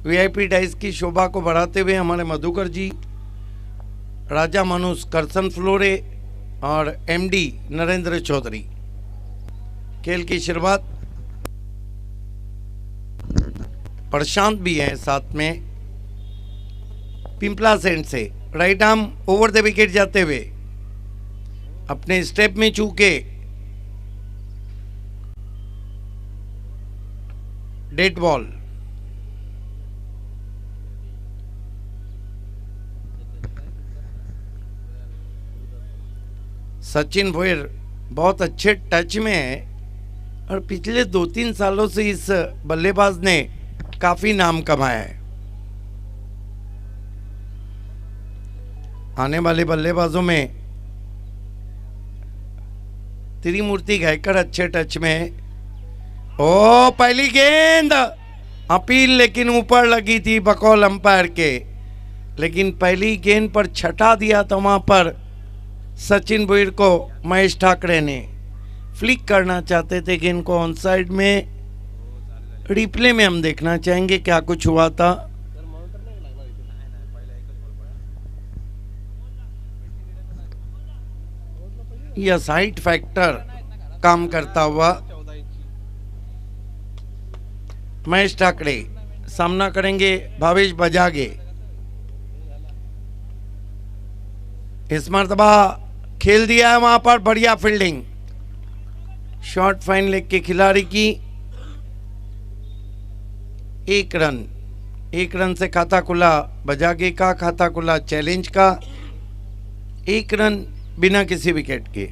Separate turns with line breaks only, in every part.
VIP dais की शोभा को बढ़ाते हुए हमारे मधुकर जी, राजा मनुष करसन फ्लोरे और एमडी नरेंद्र चौधरी। खेल की शुरुआत प्रशांत भी है साथ में पिंपला सेंट से। Right arm over the wicket जाते हुए अपने स्टेप में चूके डेड बॉल। सचिन भोयर बहुत अच्छे टच में है और पिछले 2-3 सालों से इस बल्लेबाज ने काफी नाम कमाया है। आने वाले बल्लेबाजों में त्रिमूर्ति गायकर अच्छे टच में है। ओ पहली गेंद अपील लेकिन ऊपर लगी थी बकौल अंपायर के, लेकिन पहली गेंद पर छटा दिया था वहां पर सचिन भोयर को महेश ठाकरे ने। फ्लिक करना चाहते थे गेंद को ऑन साइड में। रिप्ले में हम देखना चाहेंगे क्या कुछ हुआ था। यह साइड फैक्टर काम करता हुआ महेश ठाकरे सामना करेंगे भावेश बजागे। इस मर्तबा खेल दिया है वहां पर, बढ़िया फील्डिंग। शॉर्ट फाइन लेग के खिलाड़ी की 1 रन से खाता खुला बजागे का, खाता खुला चैलेंज का। 1 रन बिना किसी विकेट के।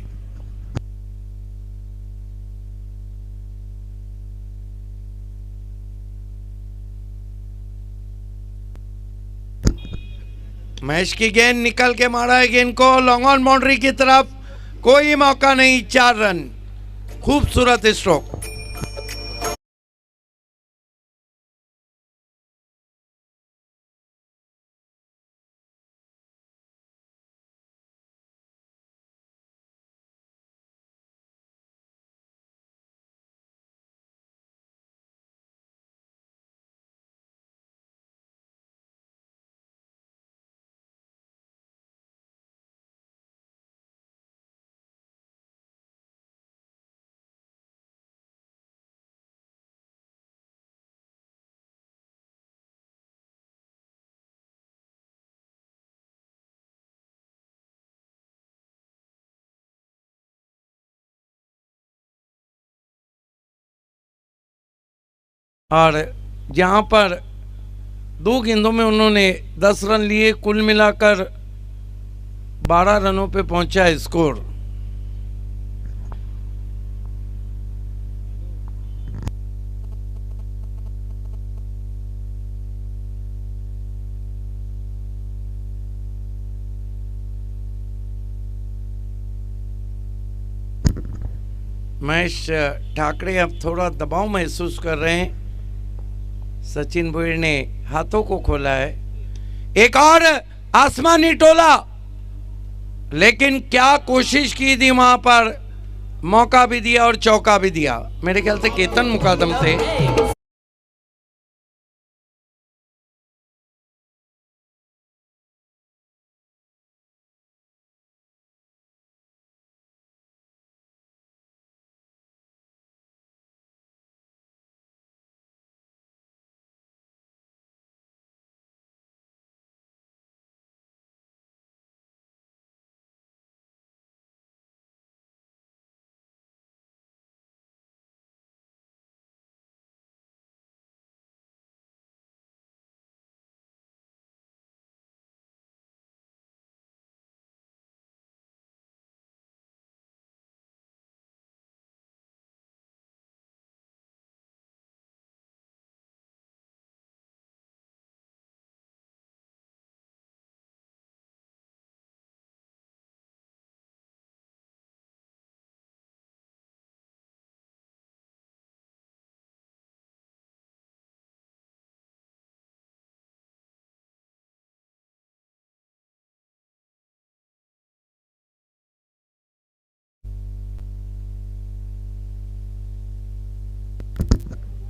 महेश की गेंद निकल के मारा है गेंद को लॉन्ग ऑन बाउंड्री की तरफ, कोई मौका नहीं। 4 रन, खूबसूरत स्ट्रोक। और जहां पर 2 गेंदों में उन्होंने 10 रन लिए, कुल मिलाकर 12 रनों पे पहुंचा स्कोर। महेश ठाकरे अब थोड़ा दबाव महसूस कर रहे हैं। सचिन भोयर ने हाथों को खोला है। एक और आसमानी टोला, लेकिन क्या कोशिश की थी वहां पर, मौका भी दिया और चौका भी दिया। मेरे ख्याल से केतन मुकादम थे।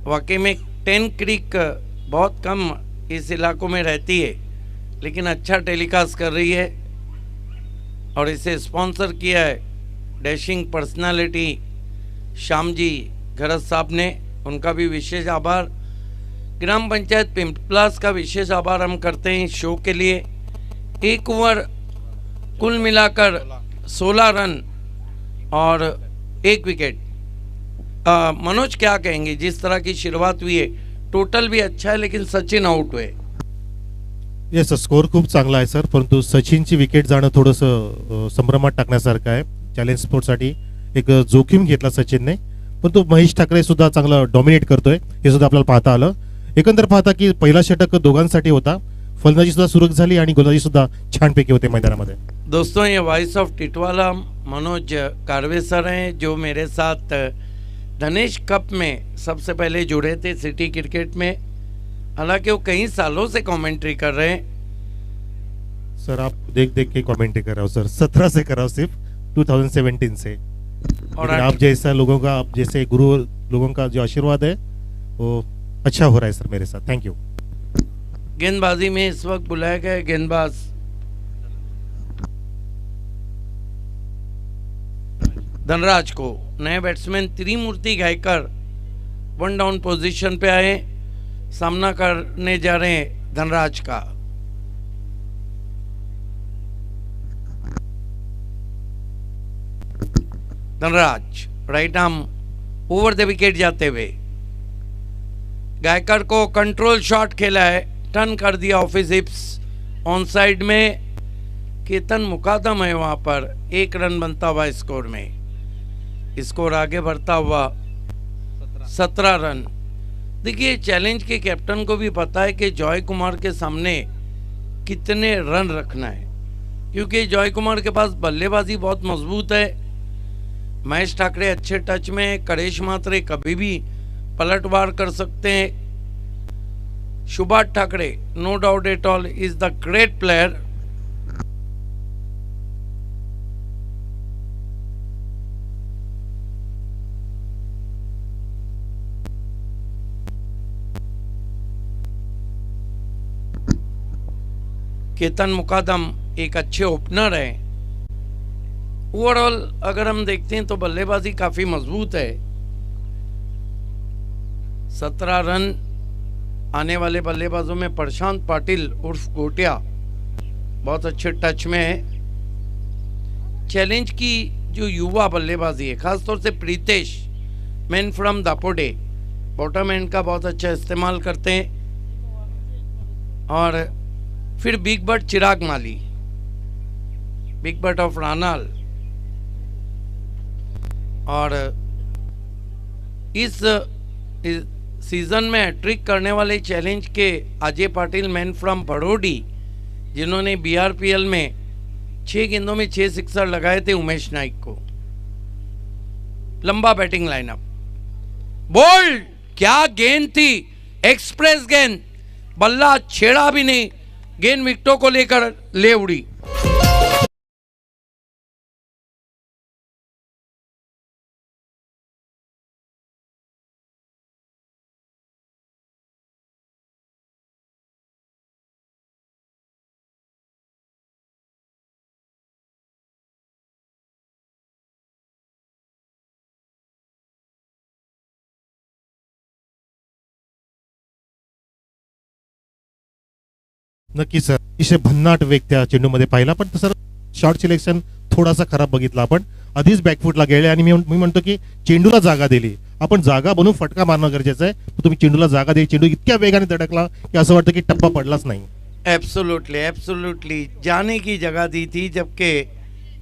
वाकई में 10 क्रिक बहुत कम इस इलाकों में रहती है, लेकिन अच्छा टेलीकास्ट कर रही है और इसे स्पॉन्सर किया है डैशिंग पर्सनालिटी श्याम जी गरज साहब ने, उनका भी विशेष आभार। ग्राम पंचायत पिंपलास का विशेष आभार हम करते हैं इस शो के लिए। एक ओवर कुल मिलाकर 16 रन और 1 विकेट। मनोज क्या कहेंगे, जिस तरह की शुरुआत हुई है, टोटल भी अच्छा है लेकिन सचिन आउट हुए।
येस, स्कोर खूप चांगला आहे सर, परंतु सचिनची विकेट जाणं थोडंसं संभ्रमात टाकण्यासारखं आहे। चॅलेंज स्पोर्टसाठी एक जोखीम घेतला सचिनने, परंतु महेश ठाकरे सुद्धा चांगला डॉमिनेट करतोय, हे सुद्धा आपल्याला पाहता आलं। एकंदर पाहता की पहिला षटक दोघांसाठी होता, फलंदाजी सुद्धा सुरक्षित झाली आणि गोलंदाजी सुद्धा छानपैकी होते मैदानामध्ये।
दोस्तों, ये voice of Titwala Manoj Karve sir हैं, जो मेरे साथ धनेश कप में सबसे पहले जुड़े थे सिटी क्रिकेट में। हालांकि वो कई सालों से कमेंट्री कर रहे हैं।
सर आप देख देख के कमेंट्री कर रहे हो सर, 17 से कर रहा हूँ, सिर्फ 2017 से। और आप जैसा लोगों का, आप जैसे गुरु लोगों का जो आशीर्वाद है वो अच्छा हो रहा है सर मेरे साथ। Thank you.
गेंदबाजी में इस वक्त बुलाया गया गेंदबाज धनराज को। नए बैट्समैन त्रिमूर्ति गायकर 1 डाउन पोजीशन पे आए, सामना करने जा रहे हैं धनराज का। Dhanraj right arm over the wicket जाते हुए, गायकर को कंट्रोल शॉट खेला है, टर्न कर दिया ऑफिस हिप्स ऑन साइड में। केतन मुकादम है वहां पर, 1 रन बनता हुआ स्कोर में। स्कोर आगे बढ़ता हुआ 17 रन। देखिए, चैलेंज के कैप्टन को भी पता है कि जॉय कुमार के सामने कितने रन रखना है, क्योंकि जॉय कुमार के पास बल्लेबाजी बहुत मजबूत है। महेश ठाकरे अच्छे टच में, करेश मात्रे कभी भी पलटवार कर सकते हैं। Subhash Thackeray no doubt at all is the great player. Ketan Mukadam एक अच्छे ओपनर है। ओवरऑल अगर हम देखते हैं तो बल्लेबाजी काफी मजबूत है। 17 रन आने वाले बल्लेबाजों में प्रशांत पाटिल उर्फ गोटिया बहुत अच्छे टच में है। चैलेंज की जो युवा बल्लेबाजी है, खासतौर से Pritesh man from Dapode, bottom end का बहुत अच्छा इस्तेमाल करते हैं। और फिर big but Chirag Mali, big but of Ranal. और इस सीजन में हैट्रिक करने वाले चैलेंज के अजय पाटिल मैन फ्रॉम बड़ोडी, जिन्होंने बीआरपीएल में 6 गेंदों में 6 सिक्सर लगाए थे उमेश नाइक को। लंबा बैटिंग लाइनअप, बोल्ड, क्या गेंद थी, एक्सप्रेस गेंद, बल्ला छेड़ा भी नहीं, गेंद विकेटों को लेकर ले उड़ी।
नक्की सर, इसे भन्नाट वेग त्या चेंडूमध्ये पाहिला, पण सर शॉट सिलेक्शन थोडासा खराब बघितला आपण। आधीच बॅकफुटला गेले आणि मी म्हणतो की चेंडूला जागा दिली। आपण जागा बनवून फटका मारणं गरजेचं आहे। तुम्ही चेंडूला जागा दिली, चेंडू इतक्या वेगाने धडकला की असं वाटतं की टप्पा पडलाच नाही।
एब्सोल्युटली एब्सोल्युटली जाने की जगह दी थी, जबकि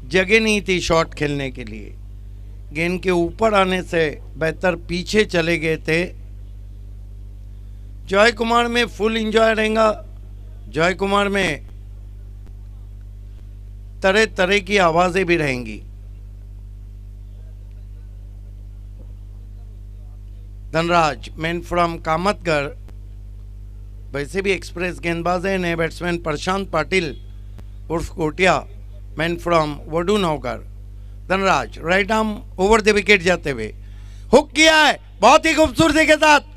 जगह नहीं थी शॉट खेलने के लिए। गेंद के ऊपर आने से बेहतर पीछे चले गए थे। जॉय कुमार में फुल एंजॉय रहेगा। जॉय कुमार में तरह तरह की आवाजें भी रहेंगी। धनराज मैन फ्रॉम कामतगढ़, वैसे भी एक्सप्रेस गेंदबाज है। नए बैट्समैन प्रशांत पाटिल उर्फ कोटिया मैन फ्रॉम वडू नौकर। Dhanraj right arm over the wicket जाते हुए हुक किया है, बहुत ही खूबसूरती के साथ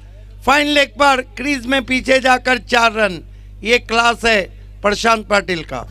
फाइन लेग पर क्रीज में पीछे जाकर 4 रन। ये क्लास है प्रशांत पाटिल का।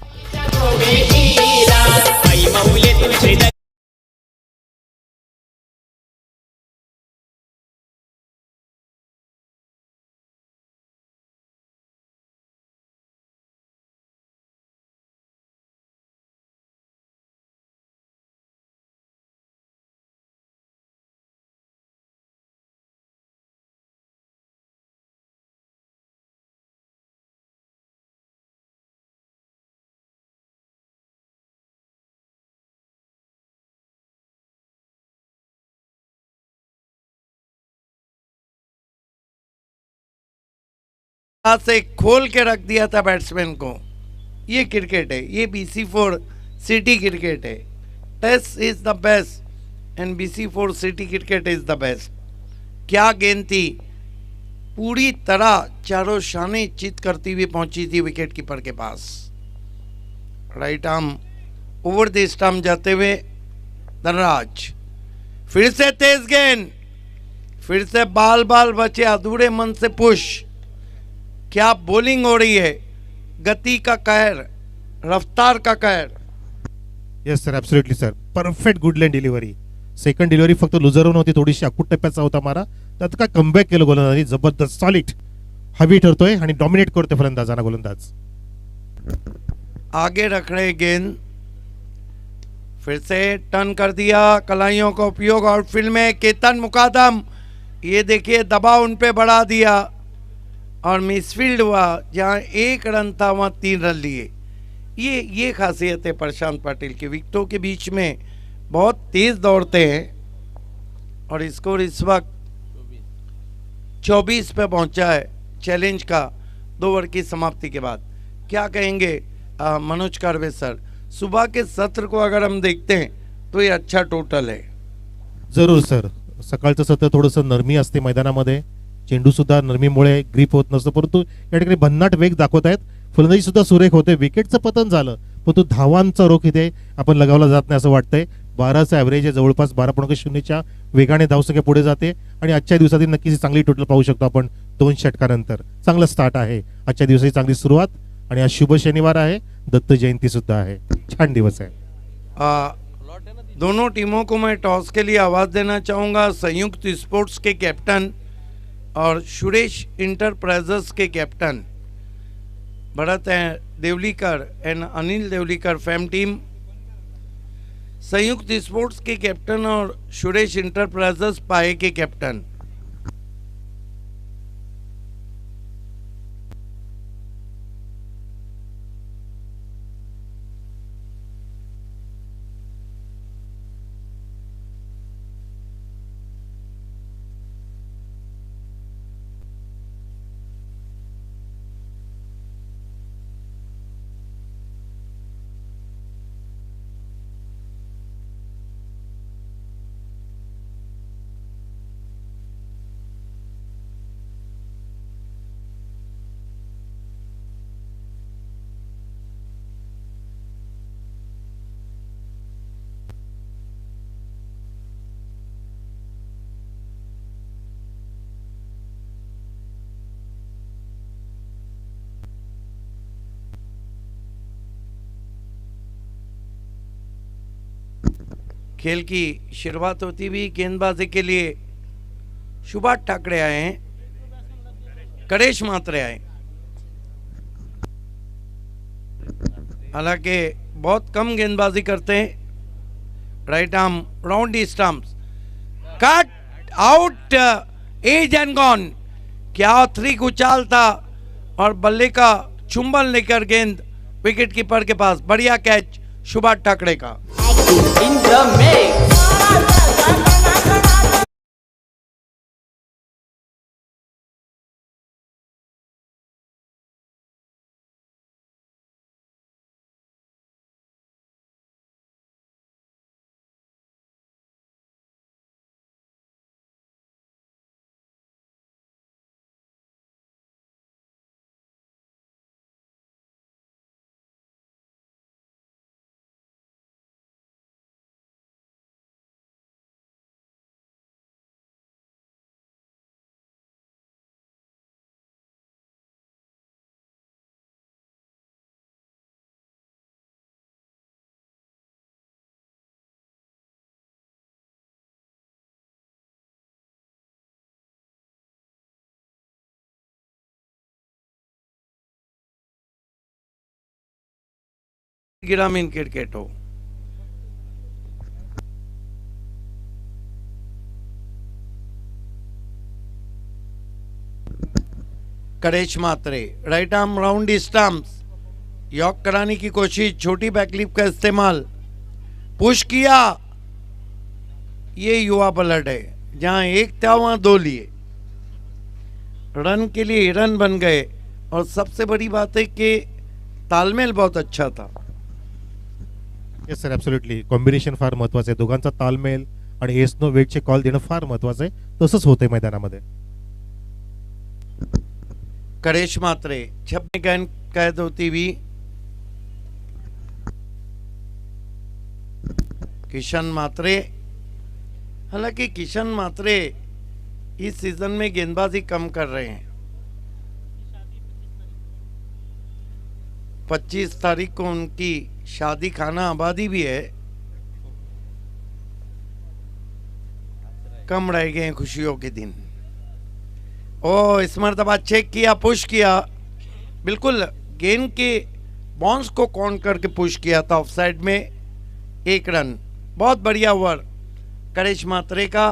से खोल के रख दिया था बैट्समैन को। ये क्रिकेट है, ये BC4 सिटी क्रिकेट है। Test is the best and BC4 city cricket is the best. क्या गेंद थी, पूरी तरह चारों शाने चित करती हुई पहुंची थी विकेट कीपर के पास। Right arm over the stump जाते हुए धनराज, फिर से तेज गेंद, फिर से बाल बाल बचे, अधूरे मन से पुश। क्या बॉलिंग हो रही है, गति का कहर, रफ्तार का कहर।
Yes sir, absolutely sir, perfect good line delivery. Second delivery फक्त लुझरवून होती, थोडीशी अकूट टप्प्याचा होता मारा, त्यात काय कमबॅक केलं गोलंदाजी, जबरदस्त सॉलिड हवी ठरतोय आणि डॉमिनेट करतोय फलंदाजांना गोलंदाज.
आगे रख रहे गेंद, फिर से टर्न कर दिया, कलाइयों का उपयोग आउटफील्ड में। केतन मुकादम, ये देखिए दबाव उन पे बढ़ा दिया और मिसफील्ड हुआ। जहां 1 रन था वहां 3 रन लिए। ये खासियत है प्रशांत पाटिल की, विकेटों के बीच में बहुत तेज दौड़ते हैं और स्कोर इस वक्त 24 पे पहुंचा है चैलेंज का 2 ओवर की समाप्ति के बाद। क्या कहेंगे मनोज कार्वे सर, सुबह के सत्र को अगर हम देखते हैं तो ये अच्छा टोटल है.
जरूर सर, सकाळचं सत्र थोडंसं नरमी असते मैदानामध्ये, चेंडू सुद्धा नरमीमुळे ग्रीप होत नसतो, परंतु या ठिकाणी भन्नाट वेग दाखवत आहेत. फलंदाजी सुद्धा सुरेख होते. विकेटचं पतन झालं परंतु धावांचा रोख इथे आपण लगावला जात नाही असं वाटतंय. 12चा ॲव्हरेज आहे, जवळपास 12.0च्या वेगाने धावसंख्या पुढे जाते आणि आजच्या दिवसातील नक्कीच चांगली टोटल पाहू शकतो आपण. 2 षटकानंतर चांगलं स्टार्ट आहे, आजच्या दिवसाची चांगली सुरुवात आणि आज शुभ शनिवार आहे, दत्त जयंती सुद्धा आहे. छान दिवस आहे.
दोनों टीमों को मैं टॉस के लिए आवाज़ देना चाहूँगा. संयुक्त स्पोर्ट्स के कैप्टन और सुरेश इंटरप्राइजेस के captain Bharat Devlikar and Anil Devlikar fame team, Sanyukt Sports के कैप्टन और सुरेश इंटरप्राइजेस पाए के कैप्टन. खेल की शुरुआत होती हुई गेंदबाजी के लिए सुभाष ठाकरे आए हैं, करेश मात्रे आए. हालांकि बहुत कम गेंदबाजी करते हैं. Right arm round the stumps, cut out, edge and gone. क्या 3 उछाल था और बल्ले का चुंबन लेकर गेंद विकेट कीपर के पास. बढ़िया कैच सुभाष ठाकरे का.
in the mix.
ग्रामीण क्रिकेट हो. Karesh Mhatre right arm round stumps, यॉक कराने की कोशिश, छोटी बैकलिप का इस्तेमाल, पुश किया. ये युवा पलट है, जहां एक था वहां दो लिए, रन के लिए रन बन गए. और सबसे बड़ी बात है कि तालमेल बहुत अच्छा था.
येस सर, ॲब्सोल्युटली कॉम्बिनेशन फार महत्वाचं आहे. दोघांचा तालमेल आणि येस नो वेटचे कॉल देणं फार महत्वाचं आहे. तसंच होतंय मैदानामध्ये.
करेश मात्रे छप्पे गेंद कैद होती हुई. किशन मात्रे, हालांकि किशन मात्रे इस सीजन में गेंदबाजी कम कर रहे हैं. 25 तारीख को उनकी शादी खाना आबादी भी है. कम रह गए हैं खुशियों के दिन. ओ इस मरतबा चेक किया, पुश किया, बिल्कुल गेंद के बाउंस को काउंट करके पुश किया था ऑफसाइड में. 1 रन, बहुत बढ़िया ओवर करेश मात्रे का.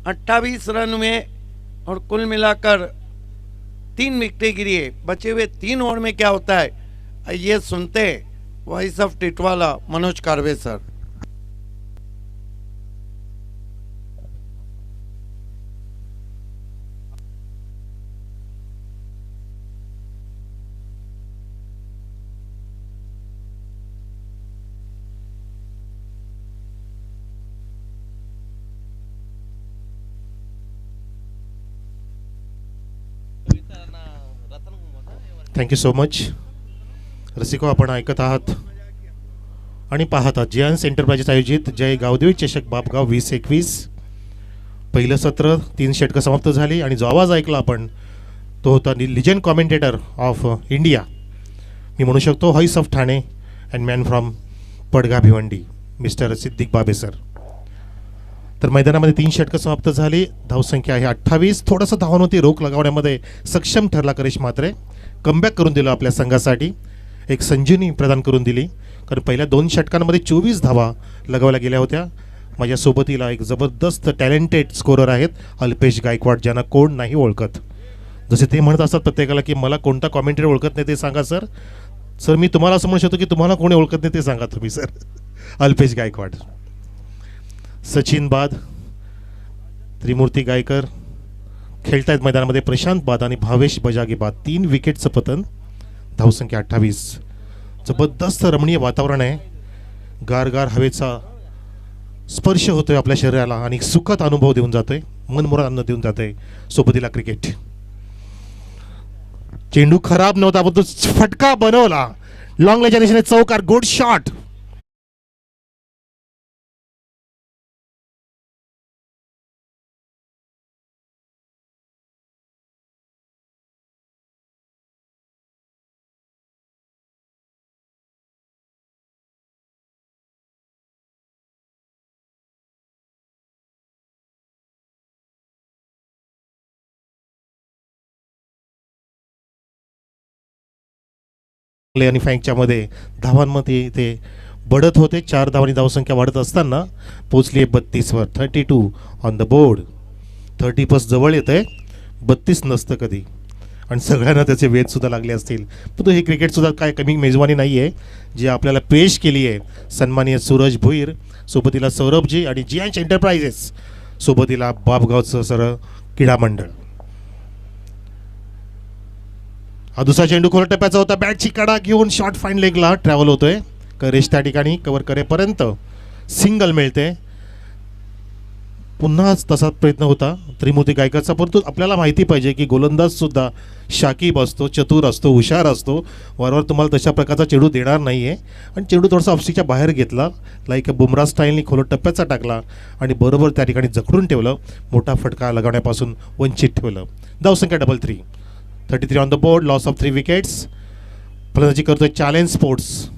28 रन में और कुल मिलाकर 3 विकेटें गिरी है. बचे हुए 3 ओवर में क्या होता है ये सुनते voice of Titwala Manoj Karve sir.
Thank you so much. रसिको, आपण ऐकत आहात आणि पाहत आहात जियांस एंटरप्राइजेस आयोजित जय गावदेवी चषक बापगाव 2021. पहिलं सत्र 3 षटकं समाप्त झाली आणि जो आवाज ऐकला आपण तो होता लिजंड कॉमेंटेटर ऑफ इंडिया, मी म्हणू शकतो voice of Thane and man from Padga Bhiwandi, mister Siddique Babe sir. तर मैदानामध्ये 3 षटकं समाप्त झाली. धावसंख्या आहे 28. थोडंसं धावांवरती रोख लगावण्यामध्ये सक्षम ठरला करेश मात्रे. कमबॅक करून दिलं आपल्या संघासाठी, एक संजीवनी प्रदान करून दिली. कारण पहिल्या 2 षटकांमध्ये 24 धावा लगावल्या गेल्या होत्या. माझ्या सोबतीला एक जबरदस्त टॅलेंटेड स्कोरर आहेत अल्पेश गायकवाड, ज्यांना कोण नाही ओळखत. जसे ते म्हणत असतात प्रत्येकाला की मला कोणता कॉमेंट्री ओळखत नाही ते सांगा सर. सर मी तुम्हाला असं म्हणू शकतो की तुम्हाला कोणी ओळखत नाही ते सांगा तुम्ही सर. अल्पेश गायकवाड. सचिन बाद, त्रिमूर्ती गायकर खेळतायत मैदानामध्ये. प्रशांत बाद आणि भावेश बजागे बाद. 3 विकेटचं पतन. धावसंख्या 28. जबरदस्त रमणीय वातावरण आहे. गारगार हवेचा स्पर्श होतोय आपल्या शरीराला आणि सुखद अनुभव देऊन जातोय, मनमुराद अन्न देऊन जातोय सोबतीला क्रिकेट. चेंडू खराब नव्हता पण तो फटका बनवला. लॉंग लेच्या दिशेने चौकार, गुड शॉट. आणि फँकच्या मध्ये धावांमध्ये ते बढत होते. 4 धावांनी धावसंख्या वाढत असताना पोचली 32 वर. 32 ऑन द बोर्ड. 30 जवळ येत आहे, 32 नसतं कधी. आणि सगळ्यांना त्याचे वेध सुद्धा लागले असतील. पण हे क्रिकेट सुद्धा काय कमी मेजवानी नाही आहे जी आपल्याला पेश केली आहे सन्माननीय सूरज भुईर, सोबतीला सौरभजी आणि जियांस एंटरप्राइजेस, सोबतीला बापगावचं सर क्रीडा मंडळ. हा दुसरा चेंडू खोल टप्प्याचा होता. बॅटची कडा घेऊन शॉर्ट फाईन लेगला ट्रॅव्हल होतोय. करेश त्या ठिकाणी कव्हर करेपर्यंत सिंगल मिळते. पुन्हाच तसाच प्रयत्न होता त्रिमूर्ती गायकरचा, परंतु आपल्याला माहिती पाहिजे की गोलंदाज सुद्धा शाकीब असतो, चतुर असतो, हुशार असतो. वारंवार तुम्हाला तशा प्रकारचा चेंडू देणार नाही आहे. आणि चेंडू थोडासा ऑफस्टिकच्या बाहेर घेतला, लाईक बुमरा स्टाईलनी खोल टप्प्याचा टाकला आणि बरोबर त्या ठिकाणी जखडून ठेवलं. मोठा फटका लगावण्यापासून वंचित ठेवलं. धावसंख्या 33. 33 on the board. Loss of 3 wickets. फलंदाजी करतोय चॅलेंज स्पोर्ट्स.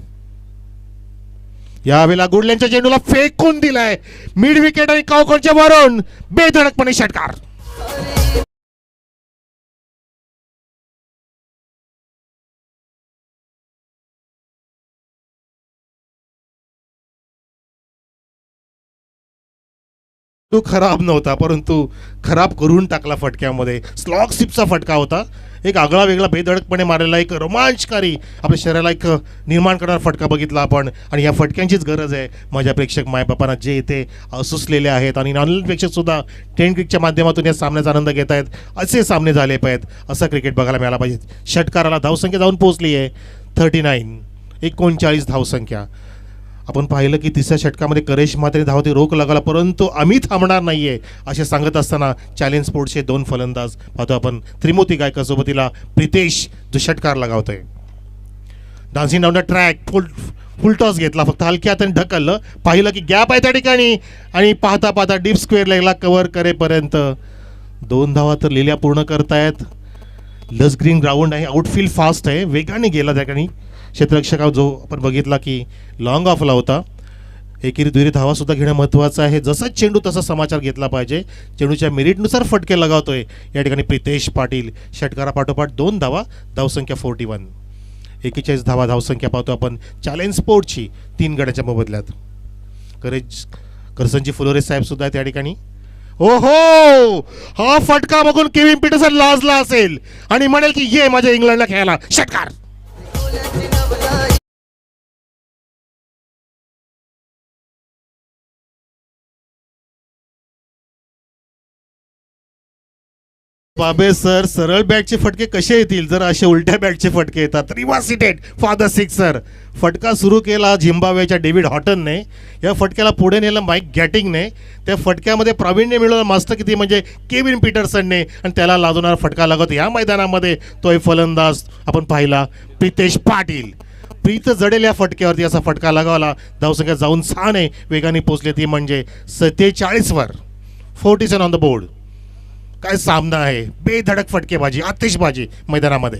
यावेळेला गुडल्यांच्या चेंडूला फेकून दिलाय मिड विकेट आणि कावकरच्या वरून बेधडकपणे षटकार. तो खराब नव्हता, परंतु खराब करून टाकला फटक्यामध्ये. स्लॉग सिपचा फटका होता, एक आगळा वेगळा बेधडकपणे मारलेला, एक रोमांचकारी आपल्या शरीराला एक निर्माण करणारा फटका बघितला आपण. आणि या फटक्यांचीच गरज आहे माझ्या प्रेक्षक मायबापांना, जे इथे सुचलेले आहेत आणि ऑनलाईन प्रेक्षकसुद्धा टेन क्रिकच्या माध्यमातून या सामन्याचा आनंद घेत आहेत. असे सामने झाले पाहिजेत, असं क्रिकेट बघायला मिळाला पाहिजे. षटकाराला धावसंख्या जाऊन पोहोचली आहे 39 धावसंख्या. आपण पाहिलं की तिसऱ्या षटकामध्ये करेश मात्रे धावते रोख लगावला, परंतु आम्ही थांबणार नाही आहे असे सांगत असताना चॅलेंज स्पोर्ट्सचे 2 फलंदाज पाहतो आपण. त्रिमूर्ती गायकर सोबतीला प्रितेश जो षटकार लगावतोय. Dancing down the track, full toss घेतला, फक्त हलक्या हाताने ढकललं, पाहिलं की गॅप आहे त्या ठिकाणी आणि पाहता पाहता डीप स्क्वेअर लेगला कव्हर करेपर्यंत 2 धावा तर लिल्या पूर्ण करतायत. लस ग्रीन ग्राउंड आहे, आउटफील्ड फास्ट आहे, वेगाने गेला त्या ठिकाणी. क्षेत्ररक्षक जो आपण बघितला की लॉंग ऑफला होता. एकेरी दुहेरी धावासुद्धा घेणं महत्त्वाचं आहे. जसा चेंडू तसा समाचार घेतला पाहिजे. चेंडूच्या मेरिटनुसार फटके लगावतोय या ठिकाणी प्रितेश पाटील. षटकारापाठोपाठ 2 धावा, धावसंख्या 41. 41 धावा धावसंख्या पाहतो आपण चॅलेंज स्पोर्ट्सची 3 गड्याच्या मोबदल्यात. करसनची फुलोरे साहेब सुद्धा त्या ठिकाणी. ओहो, हा फटका बघून केविन पीटरसन लाजला असेल आणि म्हणेल की ये माझ्या इंग्लंडला खेळायला. षटकार. बाबे सर, सरळ बॅटचे फटके कसे येतील जर असे उलट्या बॅटचे फटके येतात. रिव्हर्सिटेड फॉर द सिक्सर. फटका सुरू केला झिम्बाब्वेच्या डेव्हिड हॉटनने. या फटक्याला पुढे नेलं माईक गॅटिंगने. त्या फटक्यामध्ये प्रावीण्य मिळवलं मास्टर किती म्हणजे केविन पीटरसनने, आणि त्याला लाजवणारा फटका लागत या मैदानामध्ये तोय फलंदाज आपण पाहिला प्रितेश पाटील. प्रीत जडेल या फटक्यावरती असा फटका लगावला. धावसंख्या जाऊन 6 ने वेगाने पोचले, ती म्हणजे 47 वर. 47 ऑन द बोर्ड. काय सामना आहे, बेधडक फटकेबाजी, आतिषबाजी मैदानामध्ये.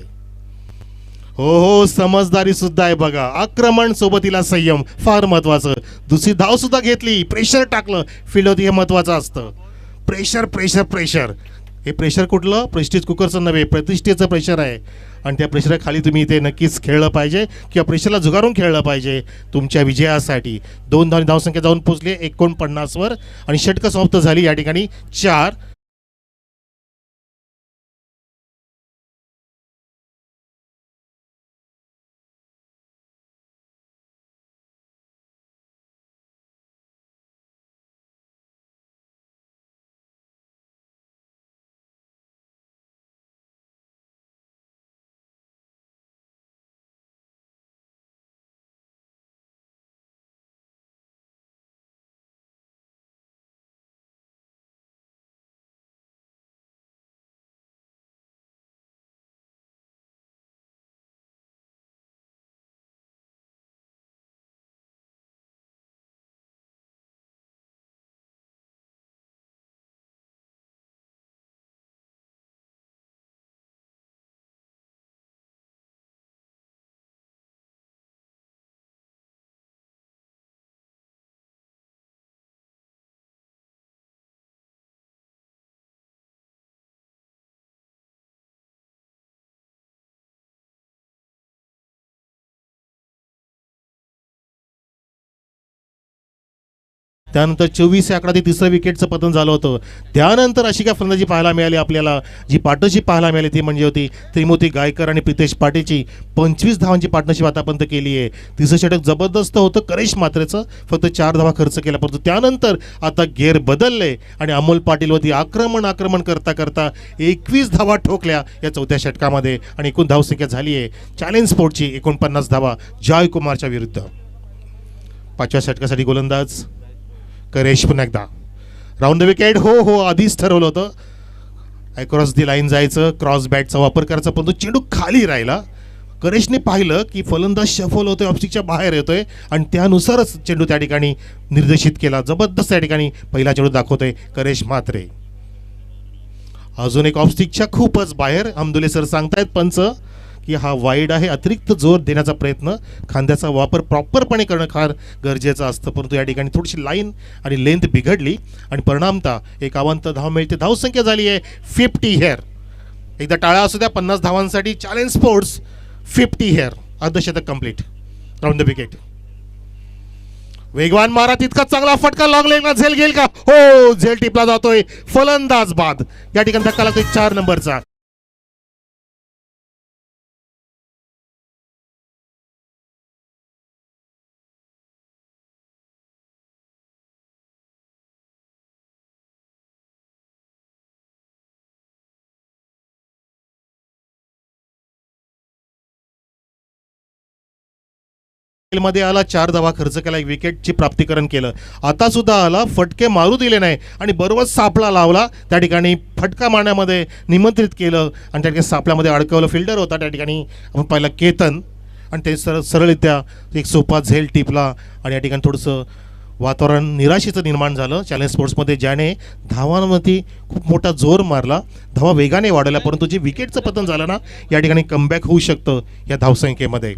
हो, समजदारी सुद्धा आहे बघा. आक्रमण सोबतीला संयम फार महत्वाचं. दुसरी धाव सुद्धा घेतली, प्रेशर टाकलं फील्डवरती, हे महत्वाचं असतं. Pressure pressure pressure. हे प्रेशर कुठलं, प्रेस्टिज कुकरचं नव्हे, प्रतिष्ठेचं प्रेशर आहे. आणि त्या प्रेशराखाली तुम्ही इथे नक्कीच खेळलं पाहिजे किंवा प्रेशरला झुगारून खेळलं पाहिजे तुमच्या विजयासाठी. 2 धावसंख्या जाऊन पोचली 49 वर आणि षटकं समाप्त झाली या ठिकाणी 4. त्यानंतर 24 या आकडा ते तिसऱ्या विकेटचं पतन झालं होतं. त्यानंतर अशी काय फलंदाजी पाहायला मिळाली आपल्याला, जी पार्टनरशिप पाहायला मिळाली ती म्हणजे होती त्रिमूर्ती गायकर आणि प्रितेश पाटीलची. 25 धावांची पार्टनरशिप आतापर्यंत केली आहे. तिसरं षटक जबरदस्त होतं करेश मात्रेचं, फक्त 4 धावा खर्च केला. परंतु त्यानंतर आता गेअर बदलले आणि अमोल पाटीलवरती आक्रमण करता करता 21 धावा ठोकल्या या 4थ्या षटकामध्ये आणि एकूण धावसंख्या झाली आहे चॅलेंज स्पोर्टची 49 धावा जॉय कुमारच्या विरुद्ध. 5व्या षटकासाठी गोलंदाज करेश पुन्हा एकदा राऊंड द विकेट. हो, आधीच ठरवलं होतं अक्रॉस दी लाईन जायचं, क्रॉस बॅटचा वापर करायचा, परंतु चेंडू खाली राहिला. करेशने पाहिलं की फलंदाज शफल होतोय, ऑफस्टिकच्या बाहेर येतोय आणि त्यानुसारच चेंडू त्या ठिकाणी निर्देशित केला. जबरदस्त त्या ठिकाणी पहिला चेंडू दाखवतोय करेश मात्रे. अजून एक ऑफस्टिकच्या खूपच बाहेर. अमदुले सर सांगतायत पंच की हा वाईड आहे, अतिरिक्त जोर देण्याचा प्रयत्न, खांद्याचा वापर प्रॉपरपणे करणं फार गरजेचं असतं. परंतु या ठिकाणी थोडीशी लाईन आणि लेंथ बिघडली आणि परिणामतः 51 धाव मिळते. धावसंख्या झाली आहे 50 हेअर. एकदा टाळा असू द्या 50 धावांसाठी चॅलेंज स्पोर्ट्स 50 हेअर. अर्धशतक कंप्लीट. Round the wicket. वेगवान मारा, तितका चांगला फटका, लॉंग लेगला झेल घेईल का? हो, झेल टिपला जातोय, फलंदाज बाद. या ठिकाणी धक्का लागतोय 4 नंबरचा. मध्ये आला, 4 धावा खर्च केला, एक विकेटची प्राप्तीकरण केलं. आता सुद्धा आला, फटके मारू दिले नाही आणि बरोबर सापळा लावला. त्या ठिकाणी फटका मारण्यामध्ये निमंत्रित केलं आणि त्या ठिकाणी सापळ्यामध्ये अडकवलं. फिल्डर होता त्या ठिकाणी आपण पाहिलं केतन, आणि ते सरळरित्या एक सोपा झेल टिपला आणि या ठिकाणी थोडंसं वातावरण निराशेचं निर्माण झालं चॅलेंज स्पोर्ट्समध्ये, ज्याने धावांमध्ये खूप मोठा जोर मारला, धावा वेगाने वाढवल्या. परंतु जे विकेटचं पतन झालं ना, या ठिकाणी कमबॅक होऊ शकतं या धावसंख्येमध्ये.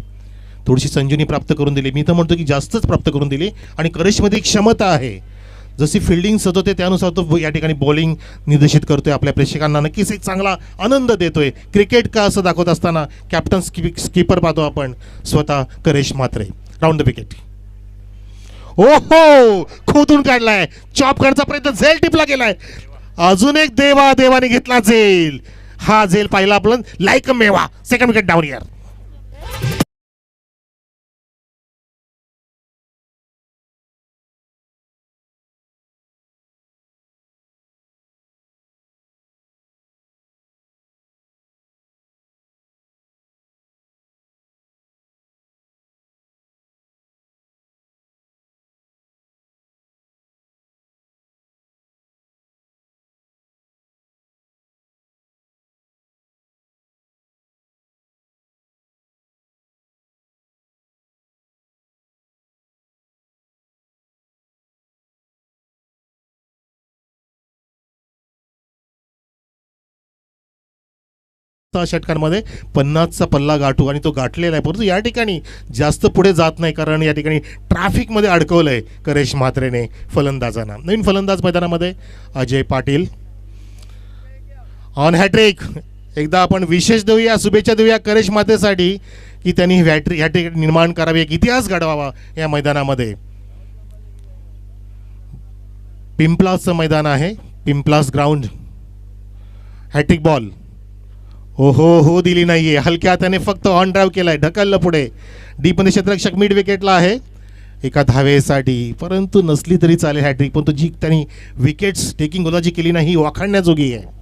थोडीशी संजीवनी प्राप्त करून दिली, मी तर म्हणतो की जास्तच प्राप्त करून दिली. आणि करेशमध्ये एक क्षमता आहे, जशी फिल्डिंग सजवते त्यानुसार तो या ठिकाणी बॉलिंग निर्देशित करतोय. आपल्या प्रेक्षकांना नक्कीच एक चांगला आनंद देतोय. क्रिकेट का असं दाखवत असताना कॅप्टन स्कीपर पाहतो आपण, स्वतः Karesh Mhatre. Round the wicket. ओहो, खोदून काढलाय, चॉप करण्याचा प्रयत्न, झेल टिपला गेलाय. अजून एक देवाने घेतला झेल. हा झेल पाहिला आपण, लाईक मेवा. सेकंड विकेट डाऊन यार. षटकांमध्ये 50चा पल्ला गाठू आणि तो गाठलेला आहे, परंतु या ठिकाणी जास्त पुढे जात नाही, कारण या ठिकाणी ट्रॅफिकमध्ये अडकवलंय करेश म्हात्रेने फलंदाजांना. नवीन फलंदाज मैदानामध्ये अजय पाटील ऑन हॅट्रिक. एकदा आपण विशेष देऊया, शुभेच्छा देऊया करेश म्हात्रेसाठी की त्यांनी हॅट्रिक निर्माण करावी, एक इतिहास घडवावा या मैदानामध्ये. पिंपलासचं मैदान आहे, पिंपलास ग्राउंड. हॅट्रिक बॉल हो दिली नाहीये, हलक्या हाताने फक्त ऑन ड्राईव्ह केलाय, ढकललं पुढे. डीपमध्ये क्षेत्ररक्षक मिड विकेटला आहे एका धावेसाठी, परंतु नसली तरी चालेल हॅट्रिक. परंतु जी त्यांनी विकेट्स टेकिंग गोलाजी केली नाही ही वाखाणण्याजोगी आहे.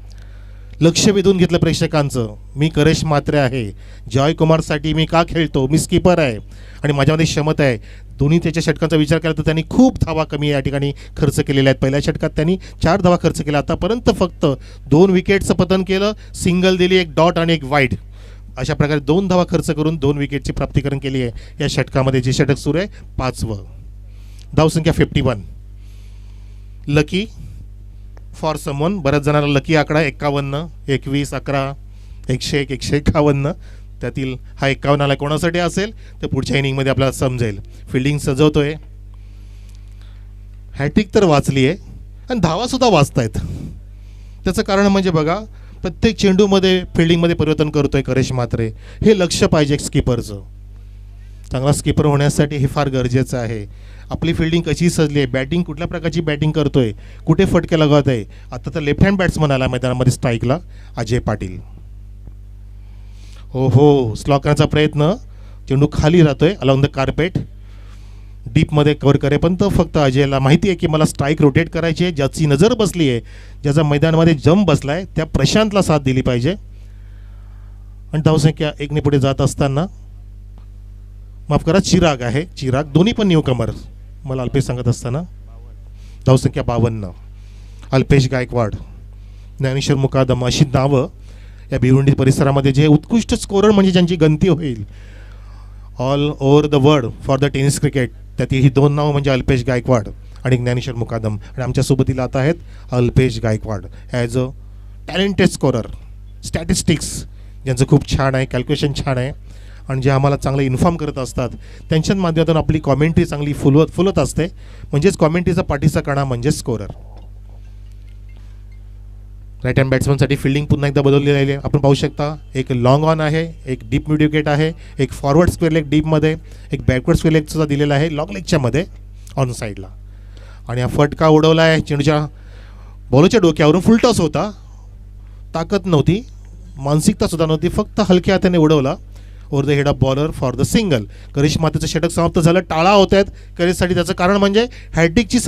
लक्ष वेधून घेतलं प्रेक्षकांचं. मी करेश म्हात्रे आहे, जॉय कुमारसाठी मी का खेळतो, मी स्कीपर आहे आणि माझ्यामध्ये क्षमता आहे. दोन्ही त्याच्या षटकांचा विचार केला तर त्यांनी खूप धावा कमी या ठिकाणी खर्च केलेल्या आहेत. पहिल्या षटकात त्यांनी 4 धावा खर्च केल्या, आतापर्यंत फक्त 2 विकेटचं पतन केलं, सिंगल दिली, एक डॉट आणि एक वाईड. अशा प्रकारे 2 धावा खर्च करून 2 विकेटची प्राप्तीकरण केली आहे या षटकामध्ये. जे षटक सुरू आहे 5वं. धावसंख्या 51. लकी फॉर समवन, बऱ्याच जणांना लकी आकडा 51, 21, 11, 101, 151. त्यातील हा 51 आला कोणासाठी असेल तर पुढच्या इनिंगमध्ये आपल्याला समजेल. फिल्डिंग सजवतोय, हॅट्रिक तर वाचली आहे आणि धावासुद्धा वाचतायत. त्याचं कारण म्हणजे बघा, प्रत्येक चेंडूमध्ये फिल्डिंगमध्ये परिवर्तन करतोय करेश म्हात्रे. हे लक्ष पाहिजे स्कीपरचं. चांगला स्कीपर होण्यासाठी हे फार गरजेचं आहे. आपली फिल्डिंग कशी सजली आहे, बॅटिंग कुठल्या प्रकारची बॅटिंग करतोय, कुठे फटके लागत आहे. आता तर लेफ्ट हँड बॅट्समन आला मैदानामध्ये स्ट्राईकला, अजय पाटील. हो स्लॉक करण्याचा प्रयत्न, चेंडू खाली राहतोय अलॉंग द कार्पेट, डीपमध्ये कव्हर करे. पण तो फक्त अजयला माहिती आहे की मला स्ट्राईक रोटेट करायची आहे. ज्याची नजर बसली आहे, ज्याचा मैदानामध्ये जंप बसला आहे, त्या प्रशांतला साथ दिली पाहिजे. आणि धावसंख्या 1ने पुढे जात असताना, माफ करा, चिराग आहे, चिराग, दोन्ही पण न्यू कमर मला अल्पेश सांगत असताना. धावसंख्या 52. अल्पेश गायकवाड, ज्ञानेश्वर मुकादम अशी नावं या भिवंडी परिसरामध्ये जे उत्कृष्ट स्कोरर म्हणजे ज्यांची गणती होईल all over the world for the tennis cricket, त्यातील ही 2 नावं म्हणजे अल्पेश गायकवाड आणि ज्ञानेश्वर मुकादम. आणि आमच्या सोबतीला आता आहेत Alpesh Gaikwad as a talented scorer. Statistics ज्यांचं खूप छान आहे, कॅल्क्युलेशन छान आहे आणि जे आम्हाला चांगलं इन्फॉर्म करत असतात, त्यांच्या माध्यमातून आपली कॉमेंट्री चांगली फुलत असते. म्हणजेच कॉमेंट्रीचा पाठीचा कणा म्हणजेच स्कोरर. राईट हँड बॅट्समनसाठी फिल्डिंग पुन्हा एकदा बदललेली आहे. आपण पाहू शकता, एक लॉंग ऑन आहे, एक डीप मिड विकेट आहे, एक फॉरवर्ड स्क्वेअर लेग डीपमध्ये, एक बॅकवर्ड स्क्वेअर लेग सुद्धा दिलेला आहे लॉंग लेगच्या मध्ये. ऑन साईडला. आणि हा फटका उडवला आहे चेंडूच्या बॉलच्या डोक्यावरून. फुल टॉस होता, ताकद नव्हती, मानसिकता सुद्धा नव्हती, फक्त हलक्या हाताने उडवला over the head of bowler for the single. Karish मातेचं षटक समाप्त झालं. टाळा होत आहेत करिशसाठी. त्याचं कारण म्हणजे हॅट्रिकची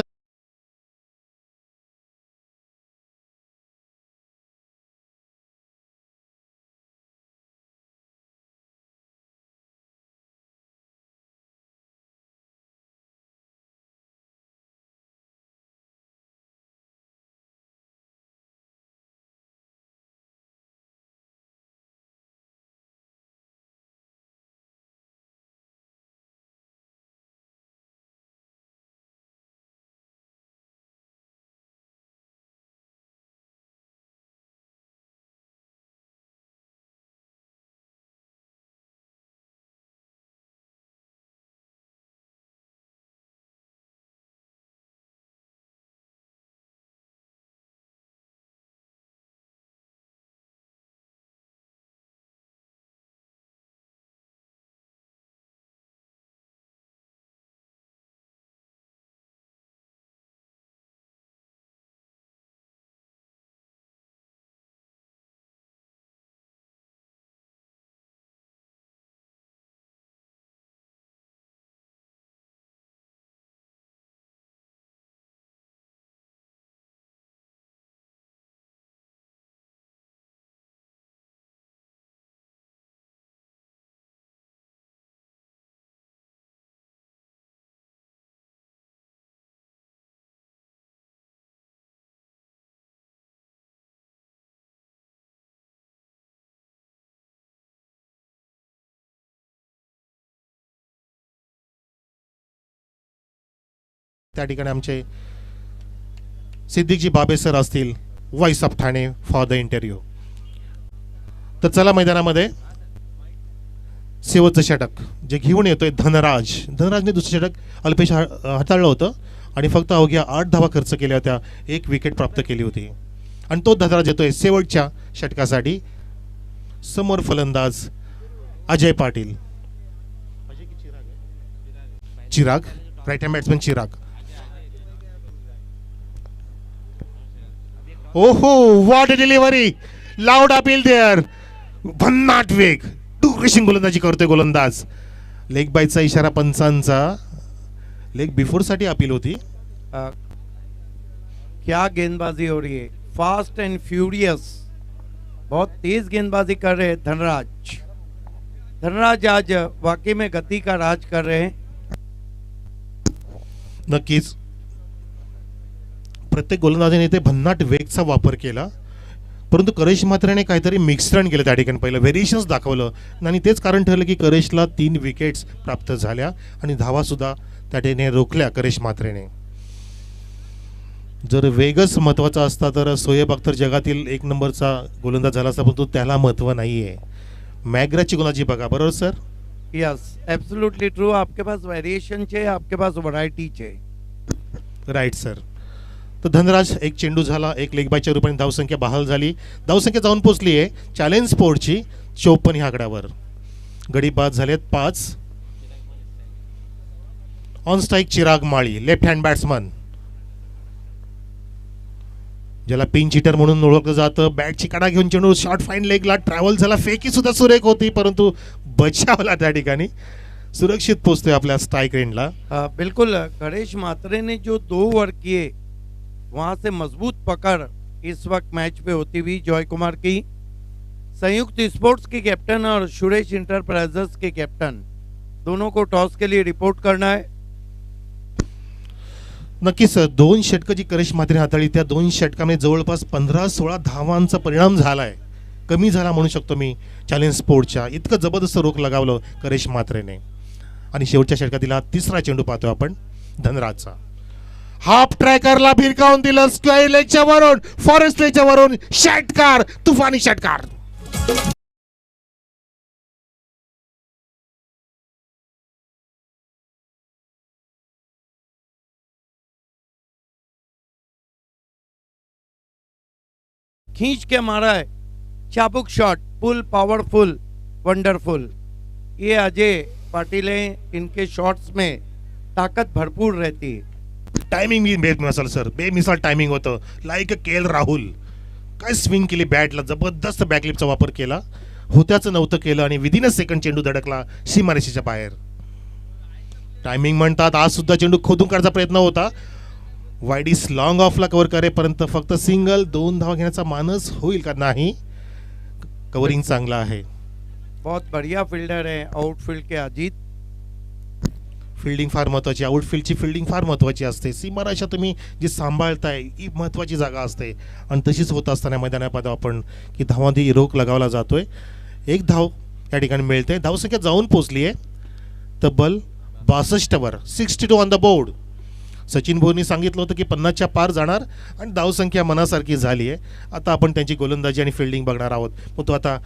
त्या ठिकाणी आमचे सिद्दीकजी बाबे सर असतील, voice of Thane for the interview. तर चला मैदानामध्ये शेवटचं षटक जे घेऊन येतोय धनराज. धनराजने दुसरं षटक अल्पेश हाताळलं होतं आणि फक्त अवघ्या 8 धावा खर्च केल्या होत्या, 1 विकेट प्राप्त केली होती. आणि तो धनराज येतोय शेवटच्या षटकासाठी. समोर फलंदाज Ajay Patil, Chirag, right hand batsman Chirag. ओहो, what a delivery, loud appeal there, भन्नाट वेग, डुरेशिंग गोलंदाजी करतोय गोलंदाज. लेग बायचा इशारा पंचांचा. लेग बिफोर साठी अपील होती.
क्या गेंदबाजी हो रही है, फास्ट एंड फ्यूरियस, बहुत तेज गेंदबाजी कर रहे हैं धनराज. धनराज आज वाकई में गति का राज कर रहे हैं.
नक्कीच प्रत्येक गोलंदाजाने ते भन्नाट वेगचा वापर केला, परंतु करेश मात्रेने काहीतरी मिक्सरन केलं त्या ठिकाणी. पहिलं व्हेरिएशन्स दाखवलं आणि तेच कारण ठरलं की करेशला 3 विकेट्स प्राप्त झाल्या आणि धावा सुद्धा त्या ठिकाणी रोखल्या करेश मात्रेने. जर वेगच महत्वाचा असता तर सोएब अख्तर जगातील 1 नंबरचा गोलंदाज झाला असता, परंतु त्याला महत्व नाहीये. मॅग्राची गोलंदाजी बघा, बरोबर सर?
Yes, absolutely true. आपके पास वेरिएशन छे, आपके पास वैरायटी छे.
Right sir. तर धनराज एक चेंडू झाला, 1 लेग बायच्या रूपाने धावसंख्या बहाल झाली. धावसंख्या जाऊन पोहोचली आहे चॅलेंज स्पोर्टची 54 ह्या आकड्यावर. गडी बाद झालेत 5. On strike Chirag Mali, left hand batsman, ज्याला पिंच हिटर म्हणून ओळखलं जातं. बॅटची कडा घेऊन चेंडू शॉर्ट फाईन लेगला ट्रॅव्हल झाला. फेकी सुद्धा सुरेख होती, परंतु बचावला त्या ठिकाणी. सुरक्षित पोहोचतोय आपल्या स्ट्राइक रेंजला.
बिल्कुल, करेश मात्रे ने जो 2 ओवर किए वहां से मजबूत पकड़ इस वक्त मैच पे होती हुई जॉय कुमार की, संयुक्त स्पोर्ट्स के कैप्टन और सुरेश इंटरप्राइजेस के कैप्टन दोनों को टॉस के लिए रिपोर्ट करना है.
नक्कीच 2 षटकं जी करेश मात्रे हाताळली, त्या 2 षटकामध्ये जवळपास 15-16 धावांचा परिणाम झालाय. कमी झाला म्हणू शकतो मी चॅलेंज स्पोर्टच्या. इतकं जबरदस्त रोख लगावलं करेश मात्रेने. आणि शेवटच्या षटकातील हा 3रा चेंडू पाहतोय आपण धनराजचा. हाफ ट्रॅकरला भिरकावून दिलं स्क्वेअर लेगच्या वरून, फॉरेस्ट लेगच्या वरून षटकार, तुफानी षटकार.
खींच के मारा है, चाबुक शॉट, पुल पावरफुल, वंडरफुल. ये अजय पाटिल हैं, इनके शॉट्स में ताकत भरपूर रहती है।
टायमिंग बी बेमिसाल सर, बेमिसाल टायमिंग होतं. लाईक के एल राहुल काय स्विंग केली बॅटला, जबरदस्त बॅकलिपचा वापर केला, होत्याचं नव्हतं केलं आणि विदिन अ सेकंड चेंडू धडकला सीमारेषेच्या बाहेर. टायमिंग म्हणतात, आज सुद्धा चेंडू खोदून काढायचा प्रयत्न होता, वाईडीस लॉंग ऑफला कव्हर करेपर्यंत फक्त सिंगल 2 धावा घेण्याचा मानस होईल का नाही. कव्हरिंग चांगला आहे.
बहुत बढ़िया फील्डर है आउटफील्ड के अजीत.
फिल्डिंग फार महत्वाची, आउटफील्डची फिल्डिंग फार महत्वाची असते. सीमारेषा तुम्ही जी सांभाळताय ही महत्वाची जागा असते आणि तशीच होत असताना मैदानामध्ये आपण की धावांनी रोख लगावला जातोय. 1 धाव या ठिकाणी मिळते. धावसंख्या जाऊन पोहोचली आहे तब्बल 62 वर. 62 ऑन द बोर्ड. सचिन भोरनी सांगितलं होतं की 50च्या पार जाणार आणि धावसंख्या मनासारखी झाली आहे. आता आपण त्यांची गोलंदाजी आणि फिल्डिंग बघणार आहोत. मग तो आता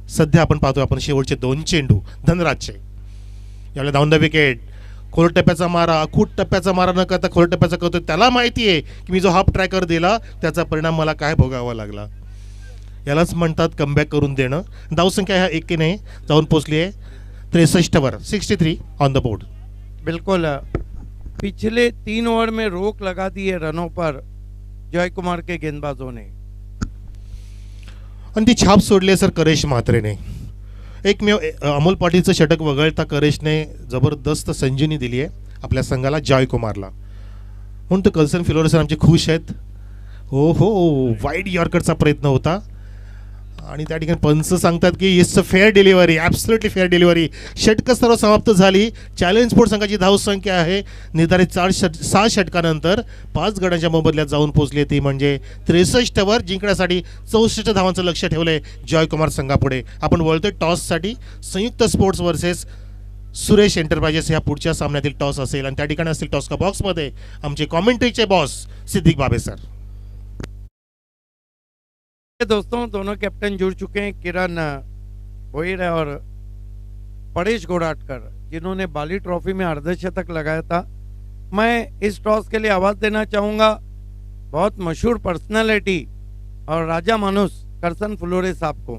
सध्या आपण पाहतोय आपण शेवटचे 2 चेंडू धनराजचे. यावेळेला डाऊन द विकेट. खोल टप्प्याचा मारा, अखूट टप्प्याचा मारा न करता खोल टप्प्याचा करतोय. त्याला माहिती आहे की मी जो हाफ ट्रॅकर दिला त्याचा परिणाम मला काय भोगावा लागला. यालाच म्हणतात कमबॅक करून देणं. धावसंख्या ह्या 1 ने जाऊन पोहोचली आहे 63 वर. 63 ऑन द बोर्ड.
बिल्कुल पिछले 3 ओवर में रोक लगा दी है रनों पर जय कुमार के गेंदबाजों ने.
आणि ती छाप सोडली आहे सर करेश म्हात्रेने. एकमेव अमोल पाटीलचं षटक वगळता करेशने जबरदस्त संजीवनी दिली आहे आपल्या संघाला जयकुमारला. म्हणून तर कल्सन फिलोरे सर आमचे खुश आहेत. हो हो, वाईड यॉर्करचा प्रयत्न होता आणि त्या ठिकाणी पंच सांगतात की it's a fair delivery, absolutely fair delivery. षटकं सर्व समाप्त झाली. चॅलेंज स्पोर्ट संघाची धावसंख्या आहे निर्धारित 6 षटकानंतर 5 गड्यांच्या मोबदल्यात जाऊन पोहोचली. ती म्हणजे 63 वर. जिंकण्यासाठी 64 धावांचं लक्ष ठेवलंय जयकुमार संघापुढे. आपण वळतोय टॉससाठी. संयुक्त स्पोर्ट्स वर्सेस सुरेश एंटरप्राइजेस ह्या पुढच्या सामन्यातील टॉस असेल आणि त्या ठिकाणी असतील टॉसका बॉक्समध्ये आमचे कॉमेंट्रीचे बॉस सिद्दीक बाबे सर.
दोस्तों दोनों कैप्टन जुड़ चुके हैं, किरण भोईर और परेश गोड़ाटकर, जिन्होंने बाली ट्रॉफी में अर्धशतक लगाया था. मैं इस टॉस के लिए आवाज़ देना चाहूँगा बहुत मशहूर पर्सनालिटी और राजा मानुस करसन फ्लोरे साहब को.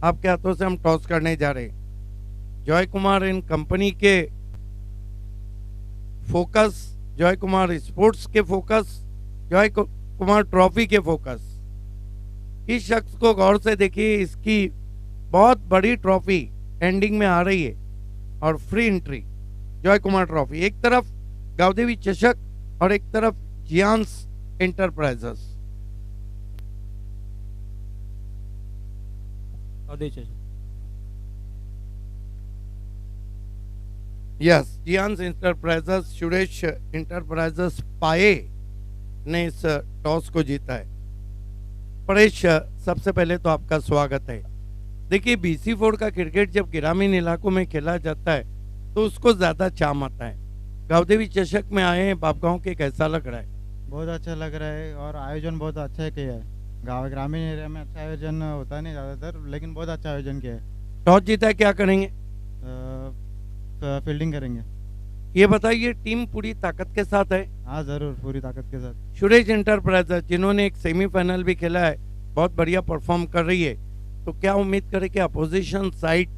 आपके हाथों से हम टॉस करने जा रहे हैं. जय कुमार इन कंपनी के फोकस, जय कुमार स्पोर्ट्स के फोकस, जय कुमार ट्रॉफी के फोकस. इस शख्स को गौर से देखिए, इसकी बहुत बड़ी ट्रॉफी एंडिंग में आ रही है और फ्री एंट्री जय कुमार ट्रॉफी. एक तरफ गावदेवी चषक और एक तरफ Jiyans Enterprises. Yes, Jiyans Enterprises, Suresh Enterprises Paye ने इस टॉस को जीता है. परेश, सबसे पहले तो आपका स्वागत है. देखिए BC4 का क्रिकेट जब ग्रामीण इलाकों में खेला जाता है तो उसको ज़्यादा चाम आता है. गावदेवी चषक में आए हैं बापगांव के, कैसा लग रहा है?
बहुत अच्छा लग रहा है और आयोजन बहुत अच्छा किया है. गाँव ग्रामीण एरिया में अच्छा आयोजन होता नहीं ज़्यादातर, लेकिन बहुत अच्छा आयोजन किया है.
टॉस जीता है, क्या करेंगे?
फील्डिंग करेंगे.
ये बताइए, टीम पूरी ताकत के साथ है?
हाँ ज़रूर, पूरी ताकत के साथ.
सुरेश एंटरप्राइजेस जिन्होंने एक सेमीफाइनल भी खेला है, बहुत बढ़िया परफॉर्म कर रही है, तो क्या उम्मीद करें कि अपोजिशन साइड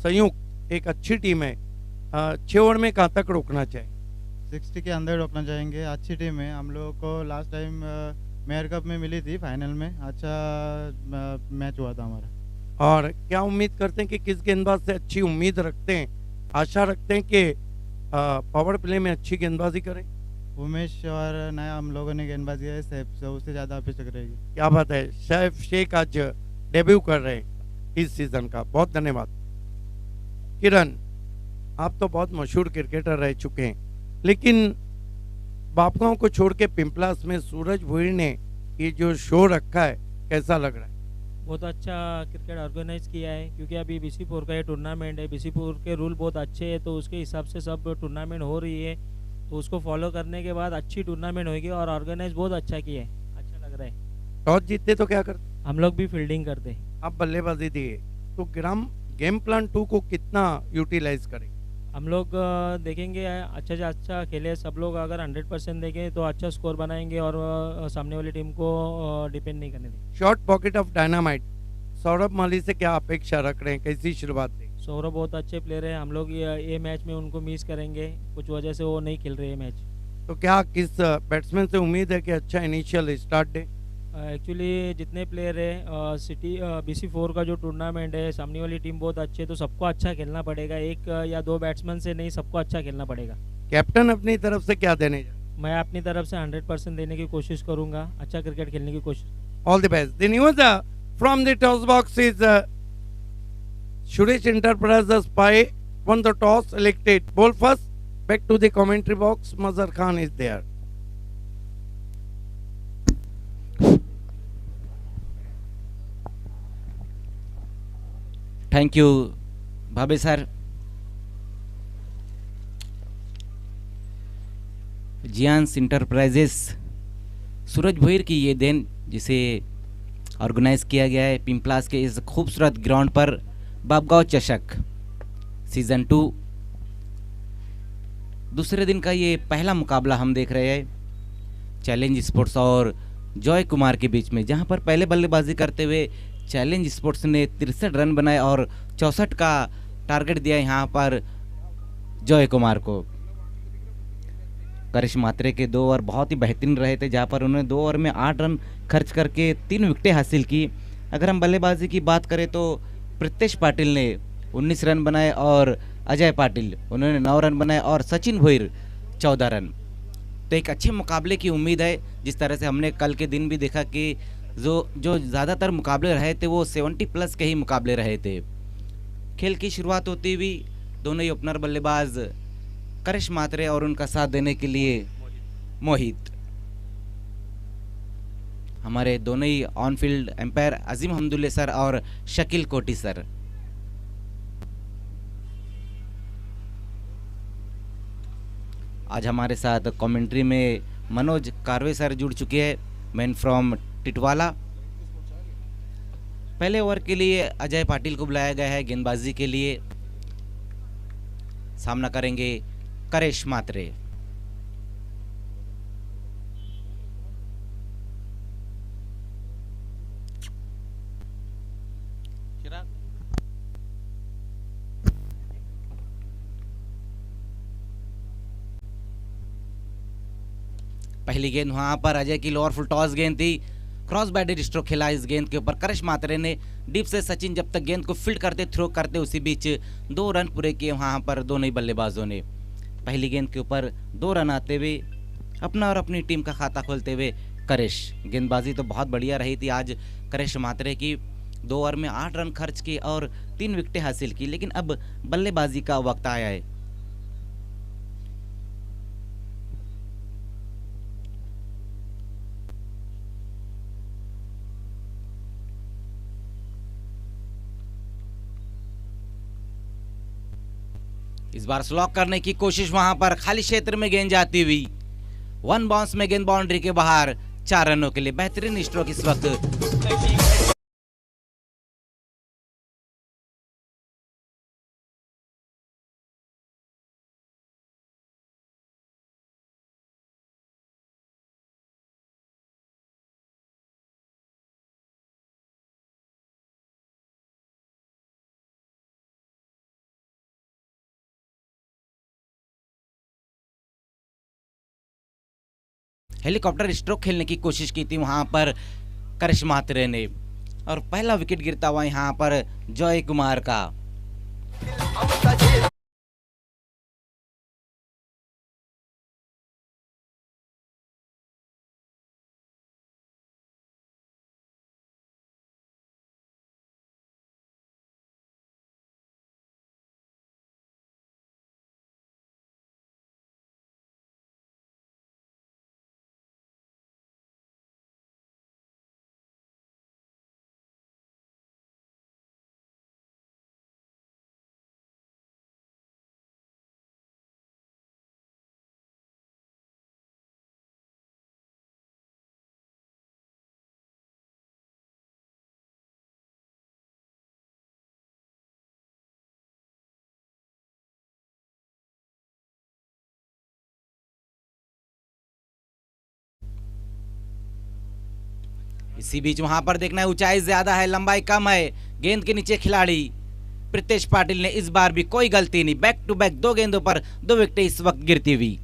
संयुक्त एक अच्छी टीम है, 6 ओवर में कहाँ तक रोकना चाहिए?
60 के अंदर रोकना चाहेंगे. अच्छी टीम है. हम लोगों को लास्ट टाइम मेयर कप में मिली थी फाइनल में. अच्छा मैच हुआ था हमारा.
और क्या उम्मीद करते हैं कि किस गेंदबाज से अच्छी उम्मीद रखते हैं, आशा रखते हैं कि पावर प्ले में अच्छी गेंदबाजी करें?
उमेश और नया हम लोगों ने गेंदबाजी है सैफ, तो उससे ज़्यादा अपेक्षा रहेगी.
क्या बात है. सैफ शेख आज डेब्यू कर रहे हैं इस सीजन का. बहुत धन्यवाद. किरण, आप तो बहुत मशहूर क्रिकेटर रह चुके हैं, लेकिन बापगांव को छोड़ के पिंपलास में सूरज भोईर ने ये जो शो रखा है, कैसा लग रहा है?
बहुत अच्छा क्रिकेट ऑर्गेनाइज किया है, क्योंकि अभी BC4 का ये टूर्नामेंट है. BC4 के रूल बहुत अच्छे हैं, तो उसके हिसाब से सब टूर्नामेंट हो रही है. तो उसको फॉलो करने के बाद अच्छी टूर्नामेंट होगी और ऑर्गेनाइज बहुत अच्छा किया है. अच्छा लग रहा है.
टॉस जीतते तो क्या करते?
हम लोग भी फील्डिंग करते हैं.
आप बल्लेबाजी दिए, तो गेम प्लान 2 को कितना यूटिलाइज करें?
हम लोग देखेंगे अच्छा से अच्छा खेले. सब लोग अगर 100% देंगे तो अच्छा स्कोर बनाएंगे और सामने वाली टीम को डिपेंड नहीं करने देंगे.
Short pocket of dynamite, Saurabh Mali से क्या अपेक्षा रख रहे हैं, कैसी शुरुआत थी?
सौरभ बहुत अच्छे प्लेयर है, हम लोग ये मैच में उनको मिस करेंगे, कुछ वजह से वो नहीं खेल रहे हैं मैच।
तो क्या किस बैट्समैन से उम्मीद है कि अच्छा इनिशियल स्टार्ट दे?
एक्चुअली जितने प्लेयर है सिटी BC4 का जो टूर्नामेंट है, सामने वाली टीम बहुत अच्छी है, तो सबको अच्छा खेलना पड़ेगा, एक या दो बैट्समैन से नहीं, सबको अच्छा खेलना पड़ेगा।
कैप्टन अपनी तरफ से क्या देने जा?
मैं अपनी तरफ से 100% देने की कोशिश करूंगा, अच्छा क्रिकेट खेलने की कोशिश।
All the best. The news from the toss box is Suresh Enterprises Pai won the toss, selected ball first. Back to the commentary box. Mazhar Khan is there.
Thank you भाभी sir. जियांस enterprises सूरज भोईर की ये then जिसे organise किया गया है पिंपलास के इस खूबसूरत ग्राउंड पर बाबगांव चषक सीज़न 2 दूसरे दिन का ये पहला मुकाबला हम देख रहे हैं चैलेंज स्पोर्ट्स और जॉय कुमार के बीच में, जहां पर पहले बल्लेबाजी करते हुए चैलेंज स्पोर्ट्स ने 63 रन बनाए और 64 का टारगेट दिया यहाँ पर जॉय कुमार को। करिश मात्रे के 2 ओवर बहुत ही बेहतरीन रहे थे, जहाँ पर उन्होंने 2 ओवर में 8 रन खर्च करके 3 विकेटें हासिल की। अगर हम बल्लेबाजी की बात करें तो प्रितेश पाटिल ने 19 रन बनाए और अजय पाटिल उन्होंने 9 रन बनाए और सचिन भोईर 14 रन। तो एक अच्छे मुकाबले की उम्मीद है, जिस तरह से हमने कल के दिन भी देखा कि जो ज़्यादातर मुकाबले रहे थे वो 70+ के ही मुकाबले रहे थे। खेल की शुरुआत होती हुई दोनों ही ओपनर बल्लेबाज करिश मात्रे और उनका साथ देने के लिए मोहित, हमारे दोनों ही on field umpire Azim Hamdulle sir और शकील कोटी सर। आज हमारे साथ कमेंट्री में मनोज कारवे सर जुड़ चुके हैं, मैन फ्रॉम टिटवाला। पहले ओवर के लिए अजय पाटिल को बुलाया गया है गेंदबाजी के लिए, सामना करेंगे करिश मात्रे। पहली गेंद वहां पर अजय की लोअर फुल टॉस गेंद थी, क्रॉस बैटेड स्ट्रोक खेला इस गेंद के ऊपर करिश मात्रे ने डीप से। सचिन जब तक गेंद को फील्ड करते थ्रो करते उसी बीच 2 रन पूरे किए वहां पर दोनों ही बल्लेबाजों ने। पहली गेंद के ऊपर 2 रन आते हुए अपना और अपनी टीम का खाता खोलते हुए करिश। गेंदबाजी तो बहुत बढ़िया रही थी आज करिश मात्रे की, 2 ओवर में 8 रन खर्च किए और 3 विकेटें हासिल की। लेकिन अब बल्लेबाजी का वक्त आया है। इस बार स्लॉक करने की कोशिश, वहां पर खाली क्षेत्र में गेंद जाती हुई 1 बाउंस में गेंद बाउंड्री के बाहर 4 रनों के लिए बेहतरीन स्ट्रोक इस वक्त। हेलीकॉप्टर स्ट्रोक खेलने की कोशिश की थी वहां पर करिश मात्रे ने और पहला विकेट गिरता हुआ यहां पर जॉय कुमार का। इसी बीच वहां पर देखना है ऊंचाई ज्यादा है लंबाई कम है, गेंद के नीचे खिलाड़ी प्रीतेश पाटिल ने इस बार भी कोई गलती नहीं, बैक टू बैक 2 गेंदों पर 2 विकेटें इस वक्त गिरती हुई।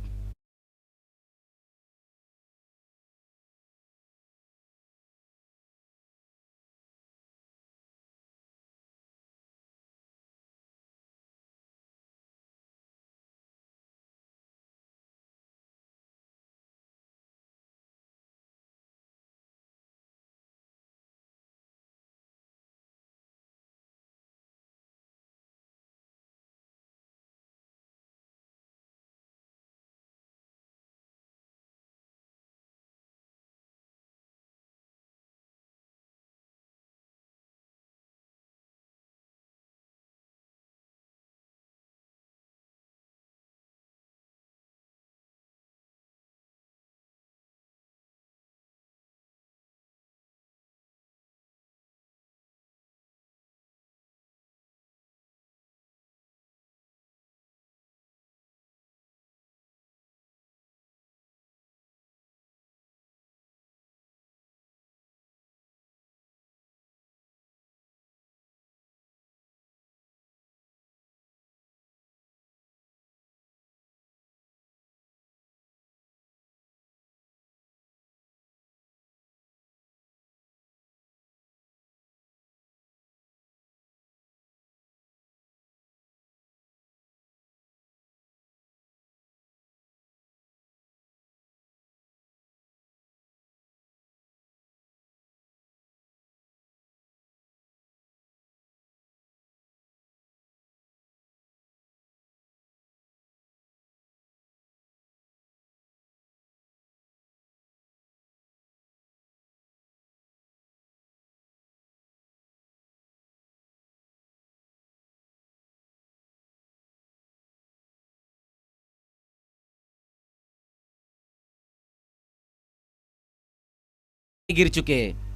गिर चुके हैं।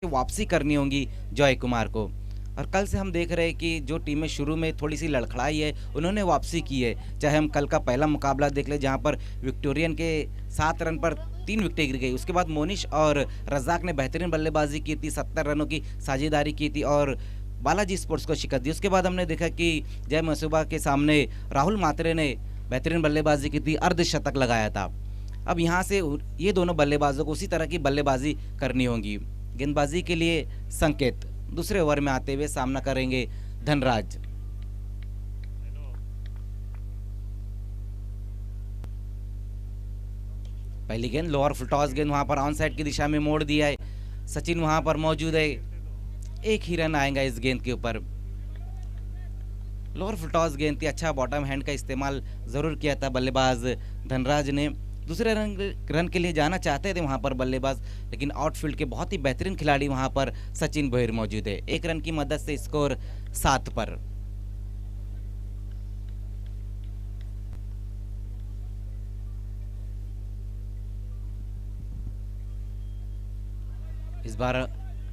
वापसी करनी होगी जॉय कुमार को। और कल से हम देख रहे हैं कि जो टीमें शुरू में थोड़ी सी लड़खड़ाई है, उन्होंने वापसी की है। चाहे हम कल का पहला मुकाबला देख ले, जहां पर विक्टोरियन के 7 रन पर 3 विकेटें गिर गई। उसके बाद मोनिश और रजाक ने बेहतरीन बल्लेबाजी की थी, 70 रनों की साझेदारी की थी और बालाजी स्पोर्ट्स को शिकस्त दी। उसके बाद हमने देखा कि जय मसूबा के सामने राहुल मात्रे ने बेहतरीन बल्लेबाजी की थी, अर्धशतक लगाया था। अब यहाँ से ये दोनों बल्लेबाजों को उसी तरह की बल्लेबाजी करनी होगी। गेंदबाजी के लिए संकेत दूसरे ओवर में आते हुए सामना करेंगे धनराज। पहली गेंद लोअर फुल टॉस गेंद, वहां पर ऑन साइड की दिशा में मोड़ दिया है। सचिन वहां पर मौजूद है, एक ही रन आएगा इस गेंद के ऊपर। लोअर फुल टॉस गेंद थी, अच्छा बॉटम हैंड का इस्तेमाल जरूर किया था बल्लेबाज धनराज ने। दूसरे रन के लिए जाना चाहते थे वहां पर बल्लेबाज, लेकिन आउटफील्ड के बहुत ही बेहतरीन खिलाड़ी वहां पर सचिन भोईर मौजूद है। 1 रन की मदद से स्कोर 7 पर। इस बार